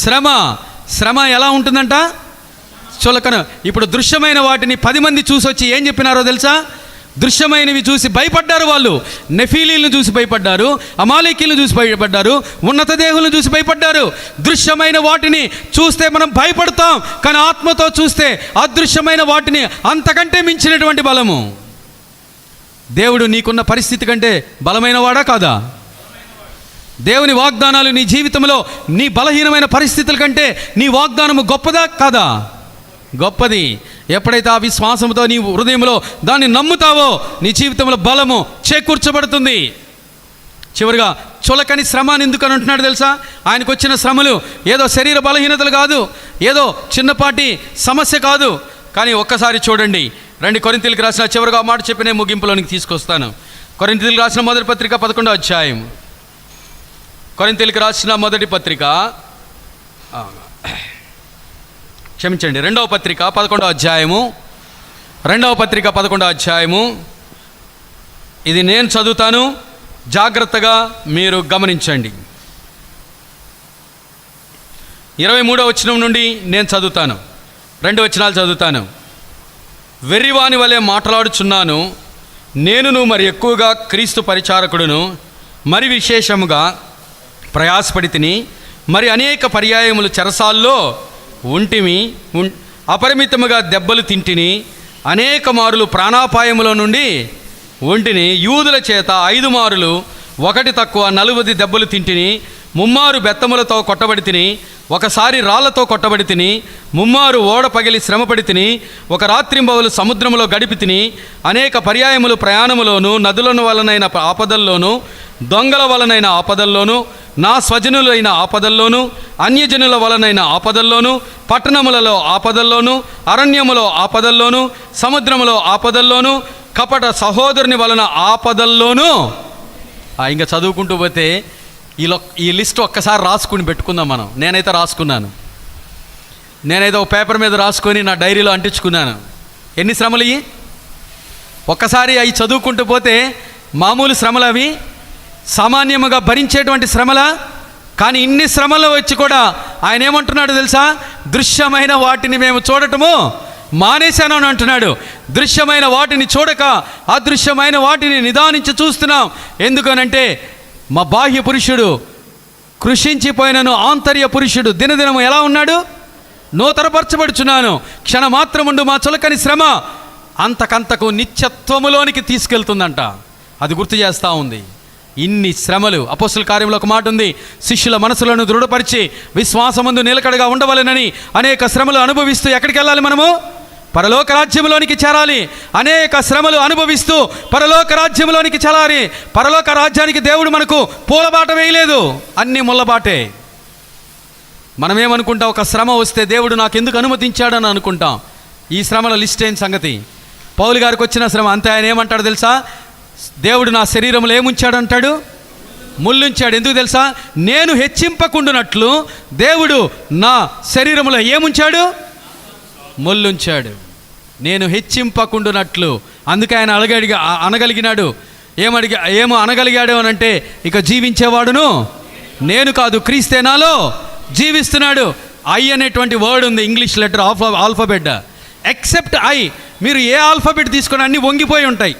శ్రమ. శ్రమ ఎలా ఉంటుందంట? చులకన. ఇప్పుడు దృశ్యమైన వాటిని 10 మంది చూసి వచ్చి ఏం చెప్పినారో తెలుసా? దృశ్యమైనవి చూసి భయపడ్డారు. వాళ్ళు నెఫీలీలను చూసి భయపడ్డారు, అమాలేకీలను చూసి భయపడ్డారు, ఉన్నత దేహులను చూసి భయపడ్డారు. దృశ్యమైన వాటిని చూస్తే మనం భయపడతాం, కానీ ఆత్మతో చూస్తే అదృశ్యమైన వాటిని అంతకంటే మించినటువంటి బలము. దేవుడు నీకున్న పరిస్థితి కంటే బలమైన వాడా కాదా? దేవుని వాగ్దానాలు నీ జీవితంలో నీ బలహీనమైన పరిస్థితుల కంటే నీ వాగ్దానము గొప్పదా కాదా? గొప్పది. ఎప్పుడైతే ఆ విశ్వాసంతో నీ హృదయంలో దాన్ని నమ్ముతావో నీ జీవితంలో బలము చేకూర్చబడుతుంది. చివరిగా చులకని శ్రమ అని ఎందుకు అని అంటున్నాడు తెలుసా? ఆయనకు వచ్చిన శ్రమలు ఏదో శరీర బలహీనతలు కాదు, ఏదో చిన్నపాటి సమస్య కాదు. కానీ ఒక్కసారి చూడండి, రండి కొరింథీయులకు రాసిన చివరిగా మాట చెప్పి నేను ముగింపులోనికి తీసుకొస్తాను. కొరింథీయులకు రాసిన మొదటి పత్రిక 11వ అధ్యాయం. కొరింథీయులకు రాసిన మొదటి పత్రిక, క్షమించండి, 2వ పత్రిక 11వ అధ్యాయము. 2వ పత్రిక 11వ అధ్యాయము. ఇది నేను చదువుతాను, జాగ్రత్తగా మీరు గమనించండి. 23వ వచనం నుండి నేను చదువుతాను, 2 వచనాలు చదువుతాను. వెర్రివాని వలె మాట్లాడుచున్నాను, నేనును మరి ఎక్కువగా క్రీస్తు పరిచారకుడును, మరి విశేషముగా ప్రయాసపడి తిని, మరి అనేక పర్యాయములు చెరసాల్లో ఉంటిమి, అపరిమితముగా దెబ్బలు తింటిని, అనేక మారులు ప్రాణాపాయముల నుండి ఒంటిని, యూదుల చేత 5 మారులు 1 తక్కువ 40 దెబ్బలు తింటిని, 3 మారు బెత్తములతో కొట్టబడి తిని, 1 సారి రాళ్లతో కొట్టబడి తిని, 3 మారు ఓడ పగిలి శ్రమపడి తిని, 1 రాత్రింబవలు సముద్రములో గడిపి తిని, అనేక పర్యాయములు ప్రయాణములోను, నదులను వలనైన ఆపదల్లోను, దొంగల వలనైన ఆపదల్లోను, నా స్వజనులైన ఆపదల్లోను, అన్యజనుల వలనైన ఆపదల్లోను, పట్టణములలో ఆపదల్లోను, అరణ్యములో ఆపదల్లోను, సముద్రములో ఆపదల్లోను, కపట సహోదరుని వలన ఆపదల్లోను. ఇంకా చదువుకుంటూ పోతే ఈ లిస్ట్ ఒక్కసారి రాసుకుని పెట్టుకుందాం మనం. నేనైతే రాసుకున్నాను, నేనైతే ఒక పేపర్ మీద రాసుకొని నా డైరీలో అంటించుకున్నాను. ఎన్ని శ్రమలు ఇవి? ఒక్కసారి అవి చదువుకుంటూ పోతే మామూలు శ్రమలు అవి, సామాన్యముగా భరించేటువంటి శ్రమలా? కానీ ఇన్ని శ్రమలు వచ్చి కూడా ఆయన ఏమంటున్నాడు తెలుసా? దృశ్యమైన వాటిని మేము చూడటము మానేశాను అని అంటున్నాడు. దృశ్యమైన వాటిని చూడక అదృశ్యమైన వాటిని నిదానించి చూస్తున్నాం. ఎందుకనంటే మా బాహ్య పురుషుడు కృషించిపోయినను, ఆంతర్య పురుషుడు దినదినము ఎలా ఉన్నాడు? నూతనపరచబడుచున్నాను. క్షణమాత్రముండు మా చులకని శ్రమ అంతకంతకు నిత్యత్వములోనికి తీసుకెళ్తుందంట. అది గుర్తు చేస్తూ ఉంది. ఇన్ని శ్రమలు, అపోస్తలుల కార్యంలో ఒక మాట ఉంది, శిష్యుల మనసులను దృఢపరిచి విశ్వాసమందు నిలకడగా ఉండవలెనని అనేక శ్రమలు అనుభవిస్తూ ఎక్కడికి వెళ్ళాలి మనము? పరలోక రాజ్యంలోనికి చేరాలి. అనేక శ్రమలు అనుభవిస్తూ పరలోక రాజ్యంలోనికి చేరాలి. పరలోక రాజ్యానికి దేవుడు మనకు పూలబాట వేయలేదు, అన్ని ముళ్ళబాటే. మనమేమనుకుంటాం, ఒక శ్రమ వస్తే దేవుడు నాకు ఎందుకు అనుమతించాడని అనుకుంటాం. ఈ శ్రమల లిస్ట్ అయిన సంగతి. పౌలు గారికి వచ్చిన శ్రమ అంతే. ఆయన ఏమంటాడు తెలుసా? దేవుడు నా శరీరంలో ఏముంచాడు అంటాడు? ముళ్ళుంచాడు. ఎందుకు తెలుసా? నేను హెచ్చింపకుండునట్లు దేవుడు నా శరీరంలో ఏముంచాడు? ముళ్ళుంచాడు. నేను హెచ్చింపకుండునట్లు. అందుకే ఆయన అనగలిగినాడు. ఏమో అనగలిగాడు అని అంటే, ఇక జీవించేవాడును నేను కాదు, క్రీస్తే నాలో జీవిస్తున్నాడు. ఐ అనేటువంటి వర్డ్ ఉంది, English letter alphabet. Except I. మీరు ఏ ఆల్ఫాబెట్ తీసుకొని అన్నీ వంగిపోయి ఉంటాయి.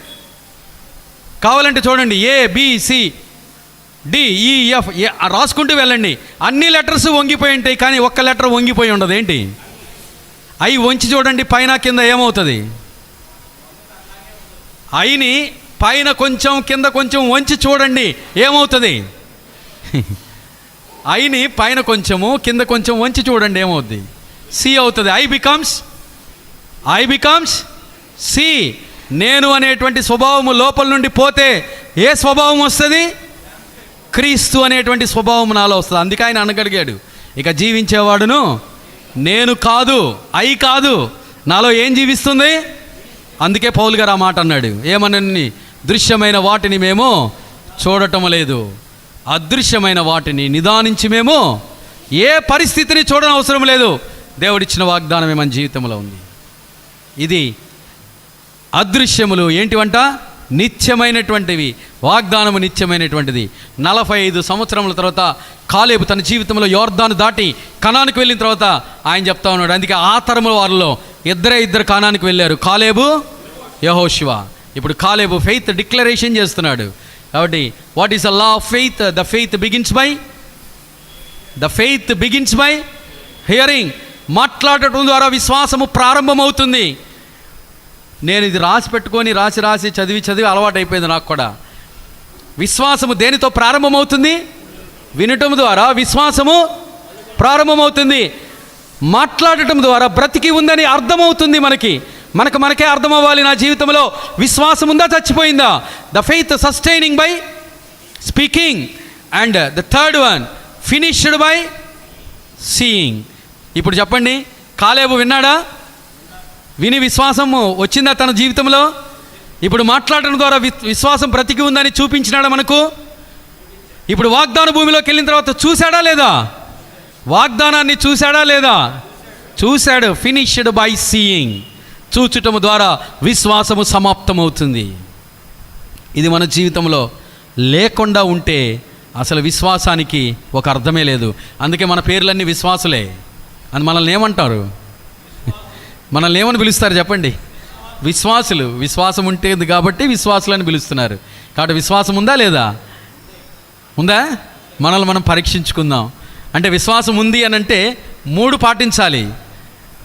కావాలంటే చూడండి, ABCD EF రాసుకుంటూ వెళ్ళండి. అన్ని లెటర్స్ వంగిపోయి ఉంటాయి, కానీ ఒక్క లెటర్ వంగిపోయి ఉండదు. ఏంటి? ఐ వంచి చూడండి, పైన కింద ఏమవుతుంది? ఐని పైన కొంచెం కింద కొంచెం వంచి చూడండి, ఏమవుతుంది? ఐని పైన కొంచెము కింద కొంచెం వంచి చూడండి, ఏమవుద్ది? సి అవుతుంది. I becomes C. నేను అనేటువంటి స్వభావము లోపల నుండి పోతే ఏ స్వభావం వస్తుంది? క్రీస్తు అనేటువంటి స్వభావం నాలో వస్తుంది. అందుకే ఆయన అనగలిగాడు, ఇక జీవించేవాడును నేను కాదు, ఐ కాదు, నాలో ఏం జీవిస్తుంది? అందుకే పౌలు గారు ఆ మాట అన్నాడు. ఏమనని? దృశ్యమైన వాటిని మేము చూడటం లేదు, అదృశ్యమైన వాటిని నిదానించి మేము ఏ పరిస్థితిని చూడడం అవసరం లేదు. దేవుడిచ్చిన వాగ్దానమే మన జీవితంలో ఉంది. ఇది అదృశ్యములు ఏంటివంట? నిత్యమైనటువంటివి. వాగ్దానము నిత్యమైనటువంటిది. 45 సంవత్సరముల తర్వాత కాలేబు తన జీవితంలో యోర్దాను దాటి కనానుకు వెళ్ళిన తర్వాత ఆయన చెప్తా ఉన్నాడు. అందుకే ఆ తరముల వారిలో ఇద్దరు కానానికి వెళ్ళారు, కాలేబు, యెహోషువ. ఇప్పుడు కాలేబు ఫెయిత్ డిక్లరేషన్ చేస్తున్నాడు. కాబట్టి what is the law of faith? The faith begins by hearing. మాట్లాడటం ద్వారా విశ్వాసము ప్రారంభమవుతుంది. నేను ఇది రాసి పెట్టుకొని రాసి చదివి అలవాటు అయిపోయింది నాకు కూడా. విశ్వాసము దేనితో ప్రారంభమవుతుంది? వినటం ద్వారా విశ్వాసము ప్రారంభమవుతుంది. మాట్లాడటం ద్వారా బ్రతికి ఉందని అర్థమవుతుంది. మనకే అర్థం అవ్వాలి, నా జీవితంలో విశ్వాసం ఉందా, చచ్చిపోయిందా? The faith sustaining by speaking, and the third one finished by seeing. ఇప్పుడు చెప్పండి, కాలేబు విన్నాడా? విని విశ్వాసము వచ్చిందా తన జీవితంలో? ఇప్పుడు మాట్లాడటం ద్వారా విశ్వాసం బ్రతికి ఉందని చూపించినాడా మనకు? ఇప్పుడు వాగ్దాన భూమిలోకి వెళ్ళిన తర్వాత చూశాడా లేదా? వాగ్దానాన్ని చూశాడా లేదా? చూశాడు. Finished by seeing. చూచటము ద్వారా విశ్వాసము సమాప్తమవుతుంది. ఇది మన జీవితంలో లేకుండా ఉంటే అసలు విశ్వాసానికి ఒక అర్థమే లేదు. అందుకే మన పేర్లన్నీ విశ్వాసులే అని మనల్ని ఏమంటారు? మనల్ని ఏమని పిలుస్తారు చెప్పండి? విశ్వాసులు. విశ్వాసం ఉంటుంది కాబట్టి విశ్వాసులని పిలుస్తున్నారు. కాబట్టి విశ్వాసం ఉందా లేదా? ఉందా? మనల్ని మనం పరీక్షించుకుందాం. అంటే విశ్వాసం ఉంది అని అంటే 3 పాటించాలి.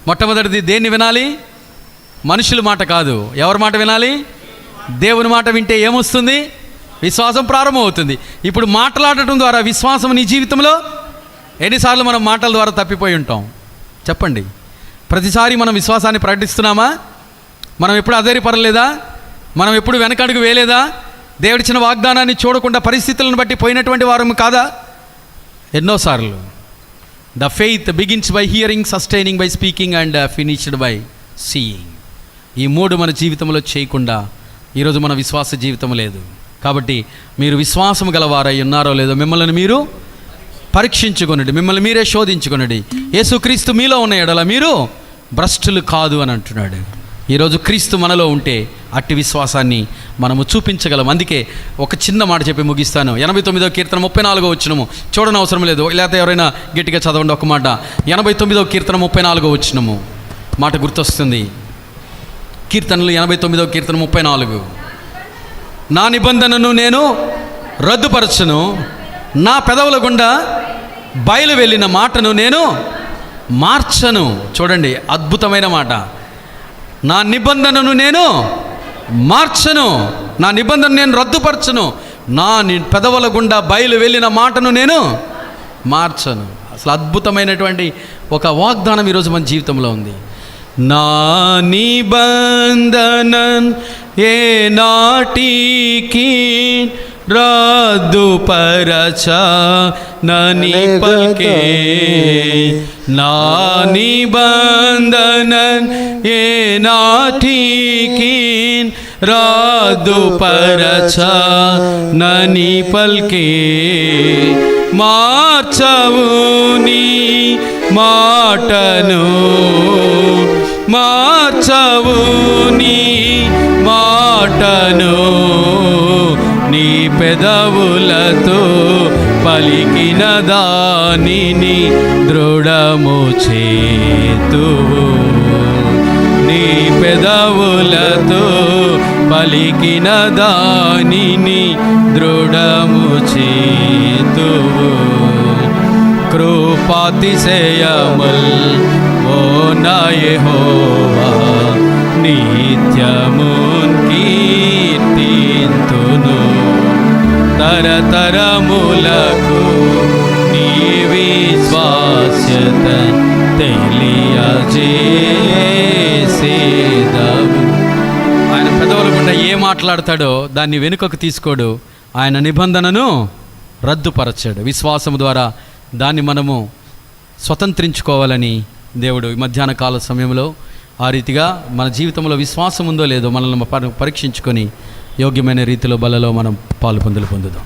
మొట్టమొదటిది దేన్ని వినాలి? మనుషుల మాట కాదు. ఎవరి మాట వినాలి? దేవుని మాట వింటే ఏమొస్తుంది? విశ్వాసం ప్రారంభమవుతుంది. ఇప్పుడు మాట్లాడటం ద్వారా విశ్వాసం నీ జీవితంలో ఎన్నిసార్లు మనం మాటల ద్వారా తప్పిపోయి ఉంటాం చెప్పండి? ప్రతిసారి మనం విశ్వాసాన్ని ప్రకటిస్తున్నామా? మనం ఎప్పుడు అధైర్యపడలేదా? మనం ఎప్పుడు వెనకడుగు వేయలేదా? దేవుడిచ్చిన వాగ్దానాన్ని చూడకుండా పరిస్థితులను బట్టి పోయినటువంటి వారము కాదా? ఎన్నోసార్లు. The faith begins by hearing, sustaining by speaking, and finished by seeing. ఈ 3 మన జీవితంలో చేయకుండా ఈరోజు మన విశ్వాస జీవితం లేదు. కాబట్టి మీరు విశ్వాసము గలవారై ఉన్నారో లేదో మిమ్మల్ని మీరు పరీక్షించుకొనండి, మిమ్మల్ని మీరే శోధించుకొనండి. యేసుక్రీస్తు మీలో ఉన్న ఎడల మీరు భ్రష్టులు కాదు అని అంటున్నాడు. ఈరోజు క్రీస్తు మనలో ఉంటే అట్టి విశ్వాసాన్ని మనము చూపించగలం. అందుకే ఒక చిన్న మాట చెప్పి ముగిస్తాను. 89వ కీర్తన 34వ వచనము చూడని అవసరం లేదు, లేకపోతే ఎవరైనా గట్టిగా చదవండి ఒక మాట. 89వ కీర్తన 34వ వచనము మాట గుర్తొస్తుంది. కీర్తనలు 89వ కీర్తన 34. నా నిబంధనను నేను రద్దుపరచను, నా పెదవుల గుండా బయలు వెళ్ళిన మాటను నేను మార్చను. చూడండి, అద్భుతమైన మాట. నా నిబంధనను నేను మార్చను, నా నిబంధన నేను రద్దుపరచను, నా పెదవుల గుండా బయలు వెళ్ళిన మాటను నేను మార్చను. అసలు అద్భుతమైనటువంటి ఒక వాగ్దానం ఈరోజు మన జీవితంలో ఉంది. నా నిబంధనన్ ఏ నాటికి రద్దుపరచనని పలికే, నా నిబంధనన్ ఏ నాటికి రద్దుపరచనని పలికే. మార్చవు నీ మాటను, మార్చవు నీ మాటను, నీ పెదవులతో పలికిన దానిని దృఢము చేతువు, నీ పెదవులతో పలికిన దానిని దృఢము చేతువు. కృపాతిశయముల్ ఓ నా యెహోవా, నిత్యమున్ కీర్తింతును. తరతరములకు నీ విశ్వాస్యత తెలియజేసేదవు. ఆయన పెదవుల గుండా ఏ మాట్లాడతాడో దాన్ని వెనుకకు తీసుకోడు. ఆయన నిబంధనను రద్దుపరచాడు. విశ్వాసము ద్వారా దాన్ని మనము స్వతంత్రించుకోవాలని దేవుడు ఈ మధ్యాహ్న కాల సమయంలో ఆ రీతిగా మన జీవితంలో విశ్వాసం ఉందో లేదో మనల్ని పరీక్షించుకొని యోగ్యమైన రీతిలో బలలో మనం పాలు పొందుదాం.